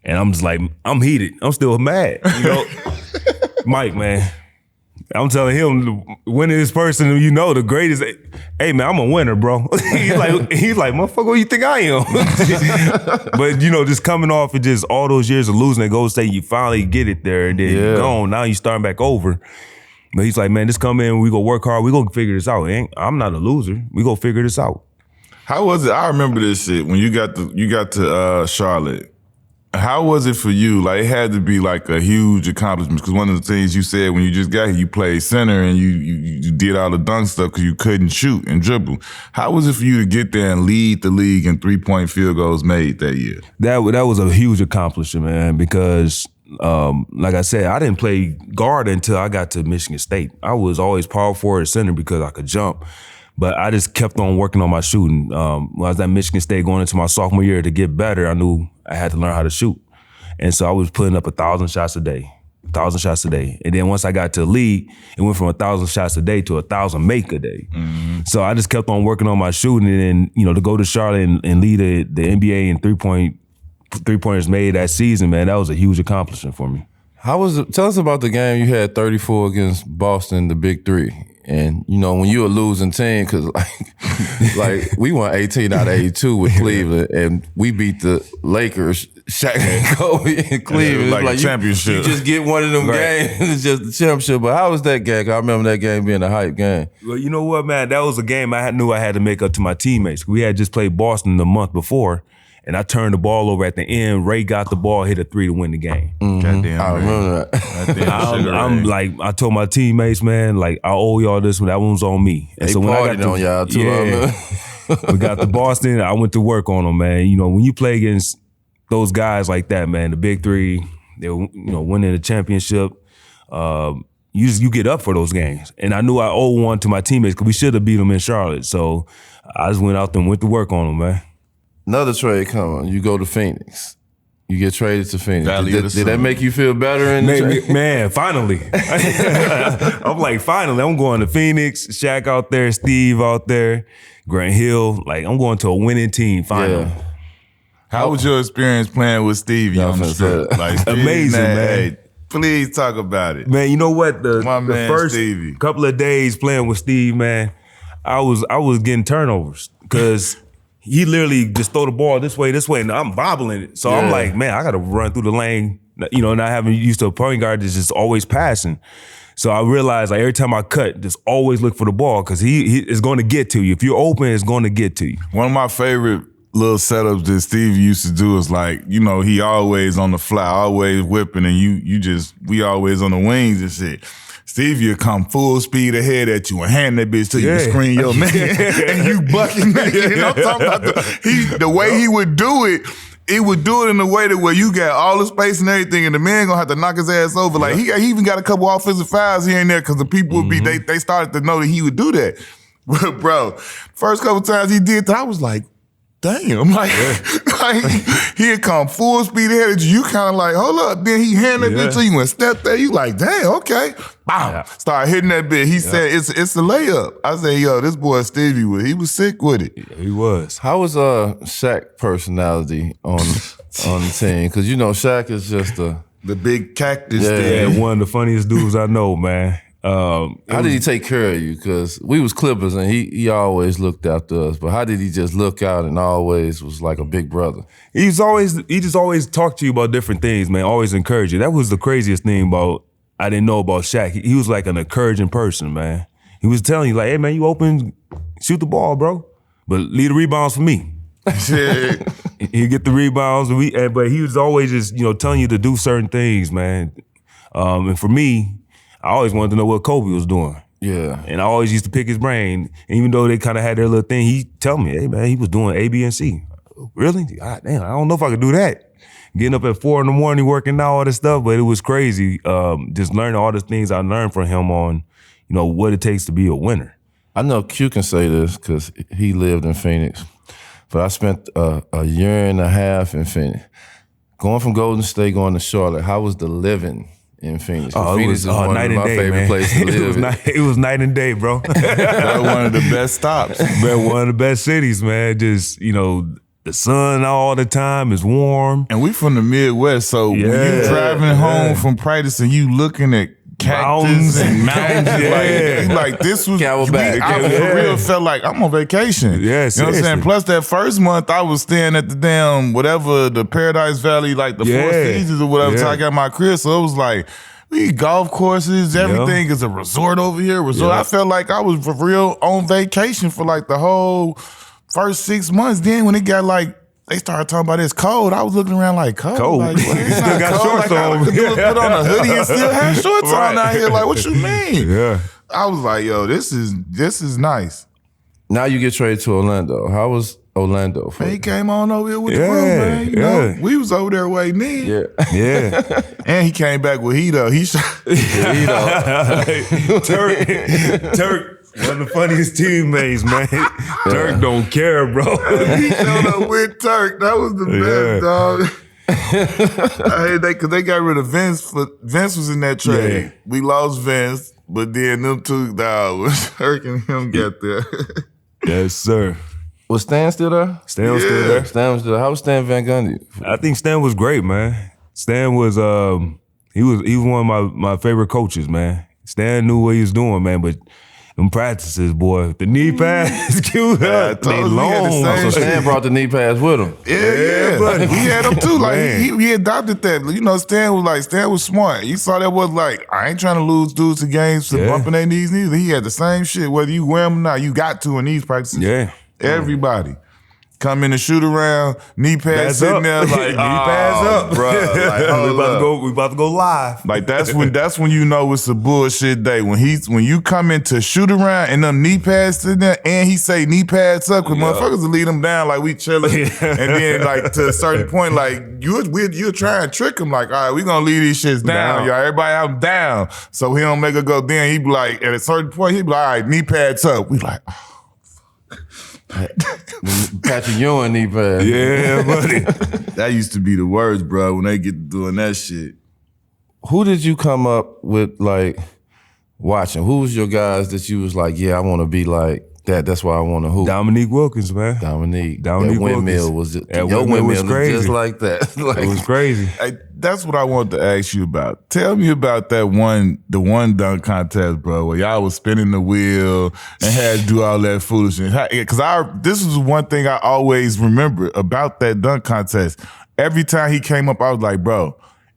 and I'm just like, I'm heated. I'm still mad, you know. Mike, man, I'm telling him, winningest person, you know, the greatest. Hey, man, I'm a winner, bro. he's like, motherfucker, what you think I am? But you know, just coming off of just all those years of losing at Golden State, you finally get it there, and then you're gone. Now you starting back over. But he's like, man, just come in, we go work hard, we gonna figure this out. I'm not a loser. We gonna figure this out. How was it? I remember this shit when you got to Charlotte. How was it for you? Like, it had to be like a huge accomplishment because one of the things you said when you just got here, you played center and you did all the dunk stuff because you couldn't shoot and dribble. How was it for you to get there and lead the league in 3-point field goals made that year? That was a huge accomplishment, man, because like I said, I didn't play guard until I got to Michigan State. I was always power forward center because I could jump, but I just kept on working on my shooting. When I was at Michigan State going into my sophomore year to get better, I knew I had to learn how to shoot. And so I was putting up 1,000 shots a day. And then once I got to the league, it went from 1,000 shots a day to 1,000 make a day. Mm-hmm. So I just kept on working on my shooting, and then, you know, to go to Charlotte and lead the NBA in three-pointers made that season, man, that was a huge accomplishment for me. How was it? Tell us about the game you had 34 against Boston, the Big Three. And, you know, when you're a losing team, because like we won 18 out of 82 with Cleveland, and we beat the Lakers, Shaq and Kobe in Cleveland. Like a championship. You just get one of them games, it's just the championship. But how was that game? I remember that game being a hype game. Well, you know what, man? That was a game I knew I had to make up to my teammates. We had just played Boston the month before, and I turned the ball over at the end. Ray got the ball, hit a 3 to win the game. Mm-hmm. Goddamn, I remember that. I'm like, I told my teammates, man, like, I owe y'all this one. That one was on me. And they so when I got on y'all too. Yeah, we got the Boston. I went to work on them, man. You know, when you play against those guys like that, man, the Big Three, they were, you know, winning the championship. You get up for those games. And I knew I owed one to my teammates because we should have beat them in Charlotte. So I just went out there and went to work on them, man. Another trade coming. You go to Phoenix. You get traded to Phoenix. Did that make you feel better? Man, finally. I'm like, finally, I'm going to Phoenix. Shaq out there, Steve out there, Grant Hill. Like, I'm going to a winning team, finally. Yeah. How was your experience playing with Stevie on the strip? Like, amazing, man. Hey, please talk about it. Man, you know what? The first Stevie. couple of days playing with Steve, man, I was getting turnovers because he literally just throw the ball this way, and I'm bobbling it. So I'm like, man, I got to run through the lane, you know, not having used to a point guard that's just always passing. So I realized, like, every time I cut, just always look for the ball because he is going to get to you. If you're open, it's going to get to you. One of my favorite little setups that Steve used to do is like, you know, he always on the fly, always whipping, and we always on the wings and shit. Stevie will come full speed ahead at you and hand that bitch to you and screen your man. And you bucking naked. You know what I'm talking about? The way he would do it, he would do it in a way that where you got all the space and everything, and the man gonna have to knock his ass over. Like he even got a couple offensive fouls here and there because the people would be they started to know that he would do that. But bro, first couple times he did that, I was like, damn, like he'd come full speed ahead of you. You kind of like, hold up. Then he handed it to you and stepped there. You like, damn, okay. Bam. Yeah. Start hitting that bit. He said, it's a layup. I said, yo, this boy Stevie, he was sick with it. Yeah, he was. How was Shaq personality on the team? Because, you know, Shaq is just the big cactus thing. Yeah, one of the funniest dudes I know, man. How did he take care of you? Because we was Clippers and he always looked after us. But how did he just look out and always was like a big brother? He just always talked to you about different things, man. Always encourage you. That was the craziest thing I didn't know about Shaq. He was like an encouraging person, man. He was telling you like, hey man, you open, shoot the ball, bro. But leave the rebounds for me. He'd get the rebounds, but he was always just, telling you to do certain things, man. And for me, I always wanted to know what Kobe was doing. Yeah. And I always used to pick his brain. And even though they kind of had their little thing, he'd tell me, hey, man, he was doing A, B, and C. Really? God damn, I don't know if I could do that. Getting up at 4 a.m, working out, all this stuff, but it was crazy. Just learning all the things I learned from him on, what it takes to be a winner. I know Q can say this because he lived in Phoenix. But I spent a year and a half in Phoenix. Going from Golden State, going to Charlotte, how was the living in Phoenix? Phoenix is one of my favorite places to live. It was night and day, bro. That was one of the best stops. Man, one of the best cities, man. Just, the sun all the time is warm. And we from the Midwest, so when you driving home from practice and you looking at cactus and mountains, like this was, I for real felt like I'm on vacation. Yes, you know what I'm saying? Plus that first month I was staying at the damn, whatever, the Paradise Valley, like the Four Seasons or whatever, till I got my crib. So it was like, we golf courses, everything is a resort over here. I felt like I was for real on vacation for like the whole first 6 months. Then when it got like, they started talking about it's cold, I was looking around like, cold? Like, well, it's still got cold. shorts like, on. Put on a hoodie and still have shorts on out here. Like, what you mean? Yeah. I was like, yo, this is nice. Now you get traded to Orlando. How was Orlando for Man, you? he came on over here with the room, man. You know, we was over there waiting in. Yeah. And he came back with heat up. He shot Turk. One of the funniest teammates, man. Turk don't care, bro. He showed up with Turk. That was the best, dog. I hate that because they got rid of Vince. Vince was in that trade. Yeah. We lost Vince, but then them two, dog, Turk and him got there. Yes, sir. Was Stan still there? Stan was still there. Stan was still there. How was Stan Van Gundy? I think Stan was great, man. Stan was he was one of my favorite coaches, man. Stan knew what he was doing, man, but them practices, boy, the knee pads, they long. So Stan brought the knee pads with him. Yeah, buddy. He had them too. Like he adopted that. You know, Stan was smart. You saw that was like, I ain't trying to lose dudes to games to bumping their knees neither. He had the same shit. Whether you wear them or not, you got to in these practices. Yeah. Everybody. Come in and shoot around, knee pads sitting up. there like, knee pads up, bro. Like, we about to go live. Like that's when you know it's a bullshit day. When you come in to shoot around and them knee pads sitting there and he say knee pads up, because motherfuckers will lead them down like we chilling. And then like to a certain point, like you're trying to trick him like, all right, we gonna leave these shits down, y'all. Everybody out down. So he don't make her go down. He be like, at a certain point, he be like, all right, knee pads up. We like, Patrick Ewing knee pad. Yeah, buddy. That used to be the worst, bro, when they get to doing that shit. Who did you come up with, like, watching? Who was your guys that you was like, yeah, I want to be like that. That's why I want to hoop. Dominique Wilkins, man. Dominique that windmill was just, your windmill was crazy. Just like that. Like, it was crazy. Hey, that's what I wanted to ask you about. Tell me about the one dunk contest, bro, where y'all was spinning the wheel and had to do all that foolishness. Because this was one thing I always remember about that dunk contest. Every time he came up, I was like, bro,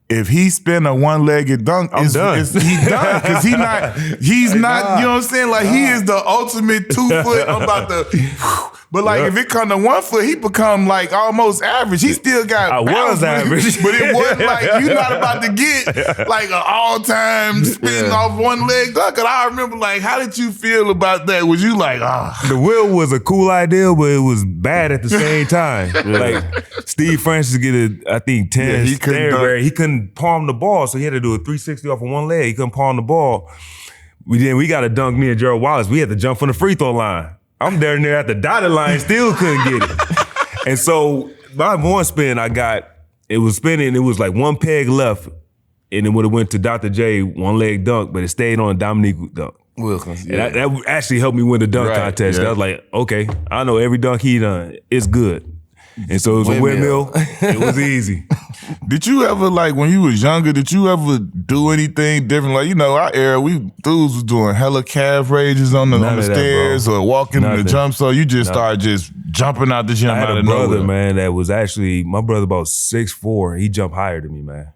if he spin a one-legged dunk, I'm done. He's done. Because he's not, you know what I'm saying? Like, he is the ultimate 2 foot. I'm about to, but like, if it come to 1 foot, he become like almost average. He still got I was average. But it wasn't like, you're not about to get like an all-time spin off one leg dunk. And I remember like, how did you feel about that? Was you like, The wheel was a cool idea, but it was bad at the same time. Like, Steve Francis I think 10 he couldn't palm the ball, so he had to do a 360 off of one leg. He couldn't palm the ball. We got to dunk me and Gerald Wallace. We had to jump from the free throw line. I'm there and there at the dotted line, still couldn't get it. And so my one spin it was spinning, it was like one peg left, and it would have went to Dr. J, one leg dunk, but it stayed on Dominique dunk. Wilkins, And that actually helped me win the dunk contest. I was like, okay, I know every dunk he done, it's good. And so it was a windmill. It was easy. Did you ever, like, when you was younger, did you ever do anything different? Like, our era, we dudes was doing hella calf raises on the stairs or walking in the jump. So you just started just jumping out the gym I had out a of brother, nowhere. man, that was actually, my brother about 6'4". He jumped higher than me, man.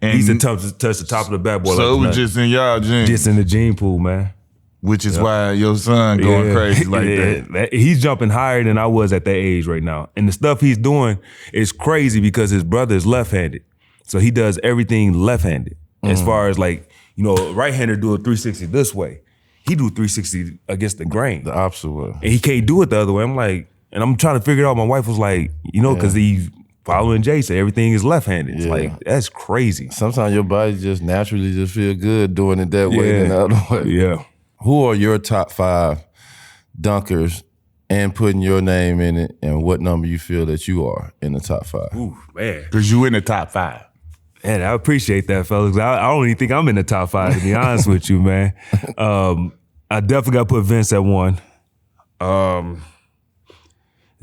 And He used to touch the top of the backboard. so like it was just in y'all gym. just in the gene pool, man. Which is why your son going crazy like that. He's jumping higher than I was at that age right now. And the stuff he's doing is crazy because his brother is left-handed. So he does everything left-handed. As far as like, a right-hander do a 360 this way. He do 360 against the grain. The opposite way. And he can't do it the other way. I'm like, and I'm trying to figure it out. My wife was like, because he's following Jason, everything is left-handed. It's like, that's crazy. Sometimes your body just naturally just feel good doing it that way than the other way. Yeah. Who are your top 5 dunkers and putting your name in it, and what number you feel that you are in the top 5? Ooh, man. Because you in the top 5. Man, I appreciate that, fellas. I don't even think I'm in the top 5, to be honest with you, man. I definitely got to put Vince at 1.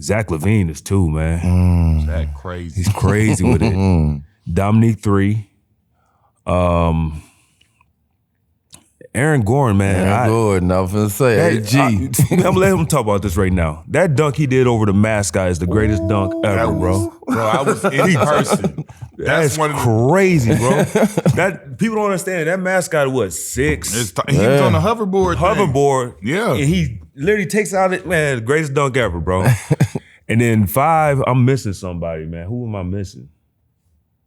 Zach LaVine is 2, man. That crazy. He's crazy with it. Dominique 3. Aaron Gordon, man. Aaron Gordon, I was going to say, AG. I'm going to let him talk about this right now. That dunk he did over the mascot is the greatest dunk ever, bro. Bro, I was in person. That's one of crazy, bro. That people don't understand. That mascot was 6. He was on the hoverboard. Hoverboard. Yeah. And he literally takes out it, man, the greatest dunk ever, bro. And then 5, I'm missing somebody, man. Who am I missing?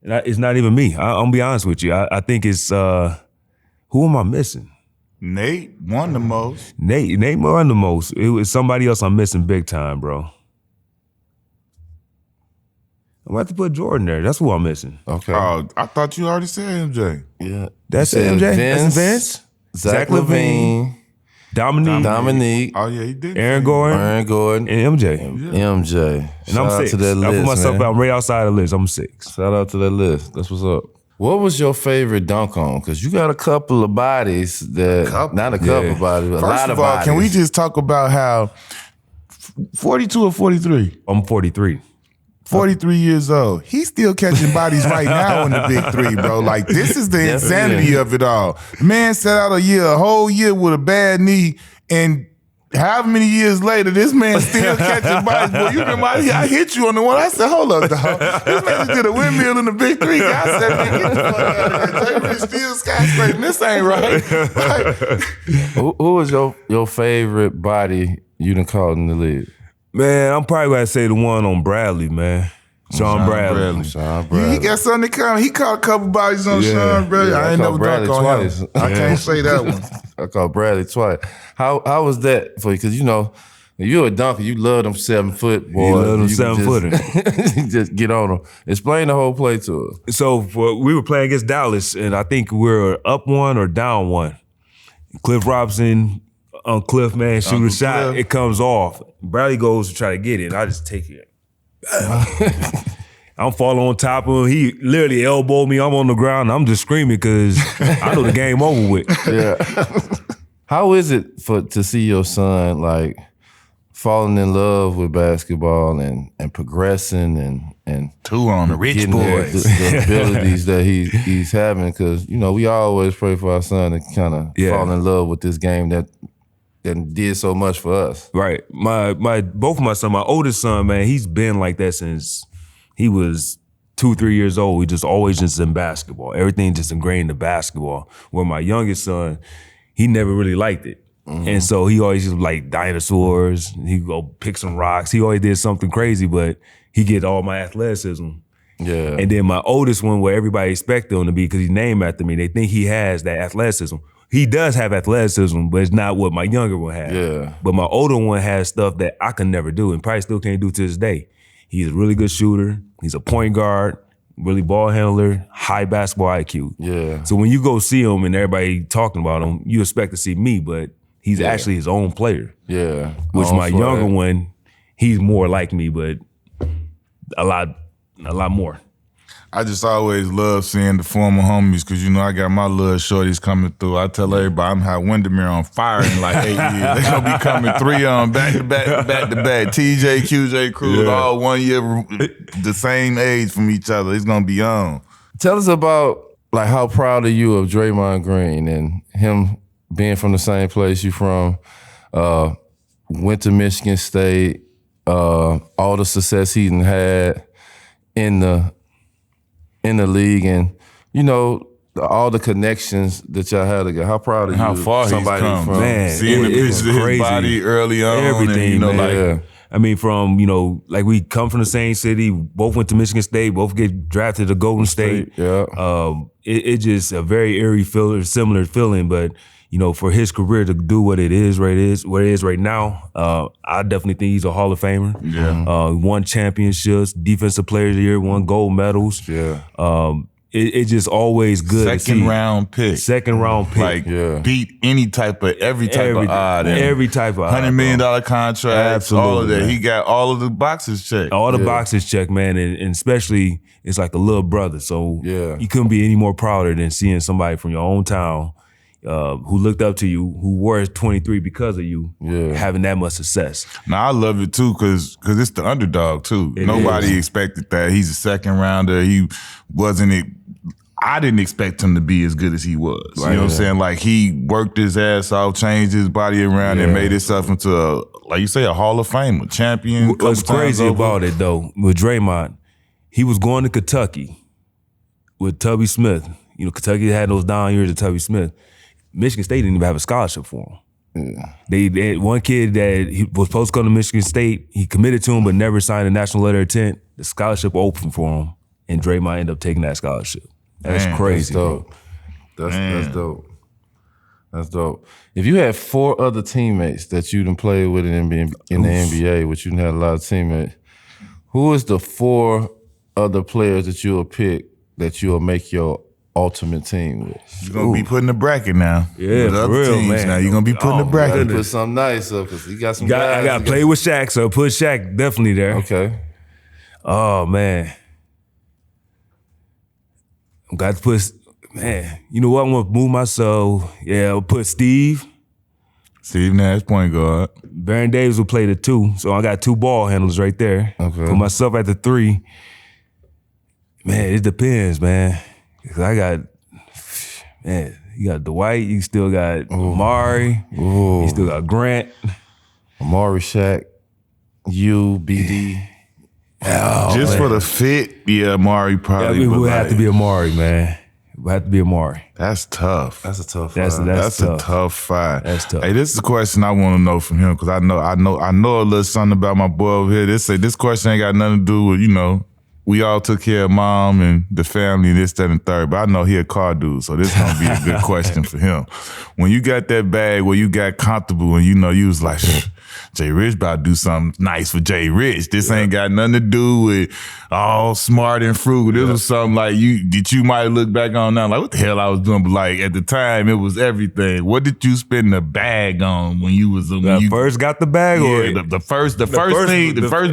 And it's not even me. I'm gonna be honest with you. I think it's who am I missing? Nate won the most. Nate won the most. It was somebody else I'm missing big time, bro. I'm gonna have to put Jordan there. That's who I'm missing. Okay. Oh, I thought you already said MJ. Yeah. That's MJ. That's Vince. Zach LaVine. Dominique. Oh yeah, he did. Aaron Gordon. And MJ. MJ. And Shout I'm out 6. to that I list, put myself man. out. I'm right outside the list. I'm 6. Shout out to that list. That's what's up. What was your favorite dunk on? Because you got a couple of bodies that, not a couple bodies, but a lot First of of all, bodies. can we just talk about how 42 or 43? I'm 43. 43 years old. He's still catching bodies right now in the big 3, bro. Like, this is the insanity of it all. Man set out a whole year with a bad knee, and however many years later, this man still catching bodies. Boy, you remember I hit you on the one. I said, hold up, dog. This man just did a windmill in the big 3. I said, man, get the fuck out of here. Jay Rich still skyscraping. This ain't right. Like, Who was your favorite body you done caught in the league? Man, I'm probably gonna say the one on Bradley, man. Sean Bradley. He got something to come. He caught a couple bodies on Sean Bradley. Yeah, I ain't I never caught Bradley dunked on twice. him. I can't say that one. I caught Bradley twice. How was that for you? Because, if you're a dunker, you love them 7-foot boys. You love them can 7-footers. just get on them. Explain the whole play to us. So we were playing against Dallas, and I think we were up 1 or down 1. Cliff Robinson on Cliff, man, shoot a shot. Cliff. It comes off. Bradley goes to try to get it. I just take it. I'm falling on top of him. He literally elbowed me. I'm on the ground. I'm just screaming because I know the game over with. Yeah. How is it to see your son like falling in love with basketball and progressing and 2 on the rich getting boys. the abilities that he's having? Because we always pray for our son to kind of fall in love with this game that did so much for us. Right. Both of my sons, my oldest son, man, he's been like that since he was 2-3 years old. He just always just in basketball. Everything just ingrained in basketball. Where my youngest son, he never really liked it. And so he always just like dinosaurs. He'd go pick some rocks. He always did something crazy, but he get all my athleticism. Yeah. And then my oldest one, where everybody expected him to be, because he's named after me, they think he has that athleticism. He does have athleticism, but it's not what my younger one has. Yeah. But my older one has stuff that I can never do and probably still can't do to this day. He's a really good shooter. He's a point guard, really ball handler, high basketball IQ. Yeah. So when you go see him and everybody talking about him, you expect to see me, but he's actually his own player. Yeah. Which my younger one, he's more like me, but a lot more. I just always love seeing the former homies because, you know, I got my little shorties coming through. I tell everybody I'm have Windermere on fire in like 8 years. They're going to be coming 3 of them back to back. TJ, QJ, Cruz, all 1 year, the same age from each other. It's going to be on. Tell us about like how proud are you of Draymond Green and him being from the same place you from, went to Michigan State, all the success he had in the league, and you know all the connections that y'all had together. How proud of you? How far somebody he's come, from man. Seeing the pictures of his body early on, everything, and, you know, man. like. I mean, from, you know, like we come from the same city, both went to Michigan State, both get drafted to Golden State. Yeah. It's just a very eerie feeling, similar feeling, but you know, for his career to do what it is right now, I definitely think he's a Hall of Famer. Yeah. Won championships, defensive player of the year, won gold medals. Yeah. It's just always good. Second round pick. Like, beat every type of odd. Every type of $100 million contract. Absolutely, all of that. man. He got all of the boxes checked. All the boxes checked, man, and especially it's like a little brother. So you couldn't be any more prouder than seeing somebody from your own town who looked up to you, who wore 23 because of you, having that much success. Now, I love it too because it's the underdog too. Nobody expected that. He's a second rounder. I didn't expect him to be as good as he was. You know what I'm saying? Like, he worked his ass off, changed his body around, and made himself into like you say, a Hall of Famer, champion. What's crazy about it though, with Draymond, he was going to Kentucky with Tubby Smith. You know, Kentucky had those down years of Tubby Smith. Michigan State didn't even have a scholarship for him. They had one kid that he was supposed to go to Michigan State. He committed to him, but never signed a national letter of intent. The scholarship opened for him, and Draymond ended up taking that scholarship. That's crazy. That's dope. That's dope. If you had 4 other teammates that you done played with in the NBA, which you done had a lot of teammates, who is the 4 other players that you'll pick that you'll make your ultimate team with? You're going to be putting the bracket now. Yeah, with for other real, teams man. Now you're going to be putting the bracket. Put something nice up because you got some guys. I got to play with Shaq, so put Shaq definitely there. Okay. Oh, man. Got to put, man, you know what? I'm going to move myself. Yeah, I'll put Steve. Steve Nash, point guard. Baron Davis will play the 2, so I got 2 ball handlers right there. Okay. Put myself at the 3. Man, it depends, man. Because I got, man, you got Dwight, you still got Amari, you still got Grant. Amari, Shaq, you, BD. Just for the fit, Amari probably. It would have to be Amari, man. It would have to be Amari. That's tough. That's a tough That's fight. That's a tough fight. That's tough. Hey, this is a question I want to know from him because I know a little something about my boy over here. This question ain't got nothing to do with, you know, we all took care of mom and the family and this, that, and third. But I know he a car dude, so this gonna be a good question for him. When you got that bag where you got comfortable and you know you was like, Jay Rich about to do something nice for Jay Rich. This ain't got nothing to do with all smart and frugal. This was something like you might look back on now like, what the hell I was doing? But like at the time, it was everything. What did you spend the bag on when you was when you first got the bag? Yeah, the first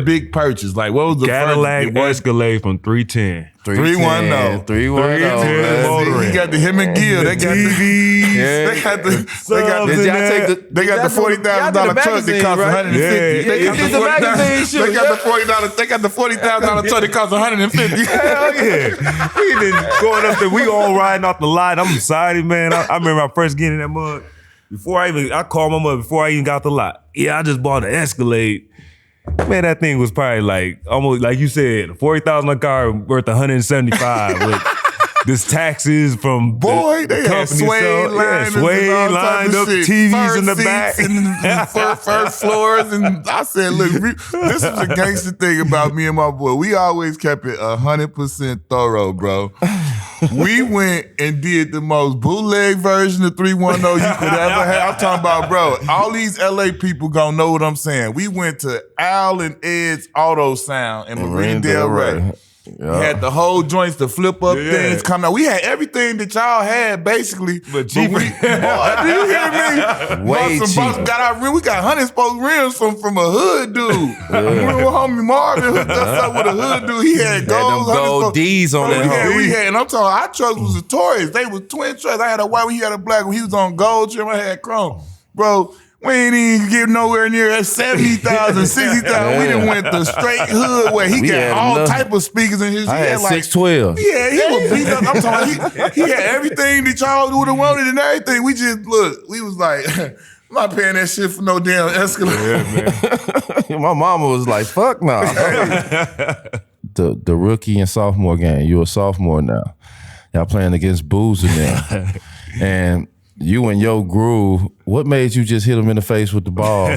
big purchase. Like what was the Cadillac first? Escalade from 310. 310. 310. He got the him and Gil. They got the TVs. They got the $40,000 truck that costs $150. They got the $40,000 truck that costs $150. Hell yeah. We didn't going up there. We all riding off the lot. I'm excited, man. I remember I first getting in that mug. I called my mother before I even got the lot. Yeah, I just bought an Escalade. Man, that thing was probably like almost like you said, a $40,000 car worth $175 with this taxes from they the had suede lined up, TVs in the back, and first floors. And I said, look, this is a gangster thing about me and my boy. We always kept it 100% thorough, bro. We went and did the most bootleg version of 310 you could ever have. I'm talking about, bro, all these LA people gonna know what I'm saying. We went to Al and Ed's Auto Sound in Marine Del Rey. We had the whole joints, the flip up things coming out. We had everything that y'all had basically. But cheaper. Boy, do you hear me? Way cheaper. Got our rim. We got 100 spoke rims from a hood dude. Remember homie Marvin hooked us up with a hood dude. He had gold. Them gold D's on that. We had, and I'm talking, our trucks was notorious. They was twin trucks. I had a white one, he had a black one. He was on gold trim. I had chrome. Bro, we ain't even get nowhere near that 70,000, 60,000. We done went the straight hood where he got all type of speakers in his. I had like 612. Yeah, he was beat up. I'm talking, he had everything that y'all would have wanted and everything. We just we was like, I'm not paying that shit for no damn Escalade. Yeah, man. My mama was like, fuck no. The rookie and sophomore game. You a sophomore now. Y'all playing against Boozer now. And you and your groove, what made you just hit him in the face with the ball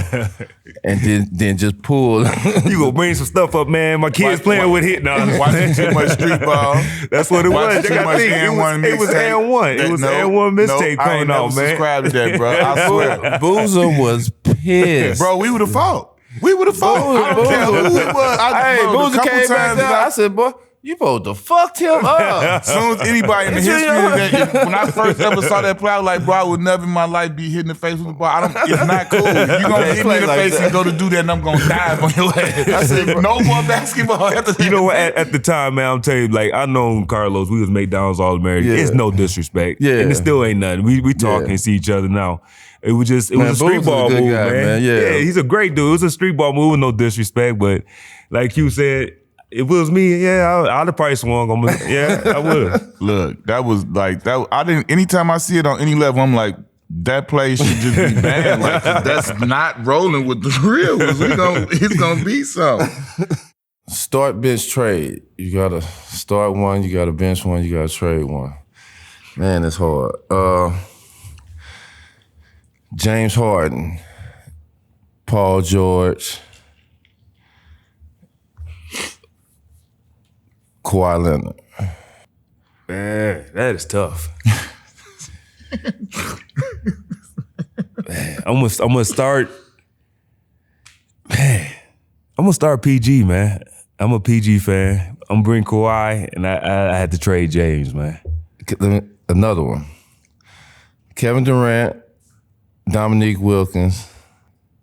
and then just pull? You gonna bring some stuff up, man. My kids playing with hit now. Watching too much street ball. That's what it was. Too much It was and one. It was and one mixtape coming out, man. Subscribe to that, bro. I swear. Boozer was pissed. Bro, we would have fought. We would have fought. I don't care who it was. Boozer came back down. I said, boy, you supposed to fucked him up. As soon as anybody in the history of that, when I first ever saw that play, I was like, bro, I would never in my life be hitting the face with the ball. It's not cool. If you gonna hit me in the face and go to do that, and I'm gonna dive on your ass. I said, no more basketball. You know what? At the time, man, I'm telling you, like, I known Carlos. We was McDonald's All-American. It's no disrespect. Yeah. And it still ain't nothing. We talk and see each other now. It was a street ball move, man. Yeah, he's a great dude. It was a street ball move with no disrespect, but like you said, if it was me, I'd have probably swung on me. Yeah, I would. Look, that was like that. I didn't. Anytime I see it on any level, I'm like, that play should just be banned. Like, that's not rolling with the real ones. It's gonna be something. Start, bench, trade. You gotta start one. You gotta bench one. You gotta trade one. Man, it's hard. James Harden, Paul George, Kawhi Leonard. Man, that is tough. Man, I'm gonna start. Man, I'm gonna start PG, man. I'm a PG fan. I'm bring Kawhi, and I had to trade James, man. Another one. Kevin Durant, Dominique Wilkins.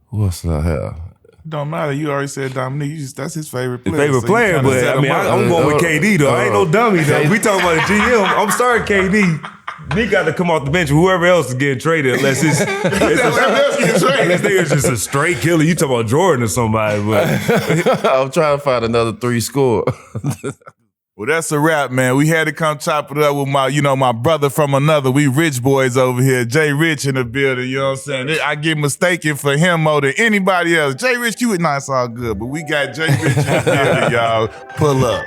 Who else did I have? Don't matter. You already said Dominique. That's his favorite player. Favorite player, but I mean, I'm going with KD though. I ain't no dummy though. We talking about the GM. I'm starting KD. He got to come off the bench. Whoever else is getting traded, unless they are just a straight killer. You talking about Jordan or somebody? But I'm trying to find another 3 score. Well, that's a wrap, man. We had to come chop it up with my brother from another. We rich boys over here. Jay Rich in the building, you know what I'm saying? I get mistaken for him more than anybody else. Jay Rich, it's all good, but we got Jay Rich in the building, y'all. Pull up.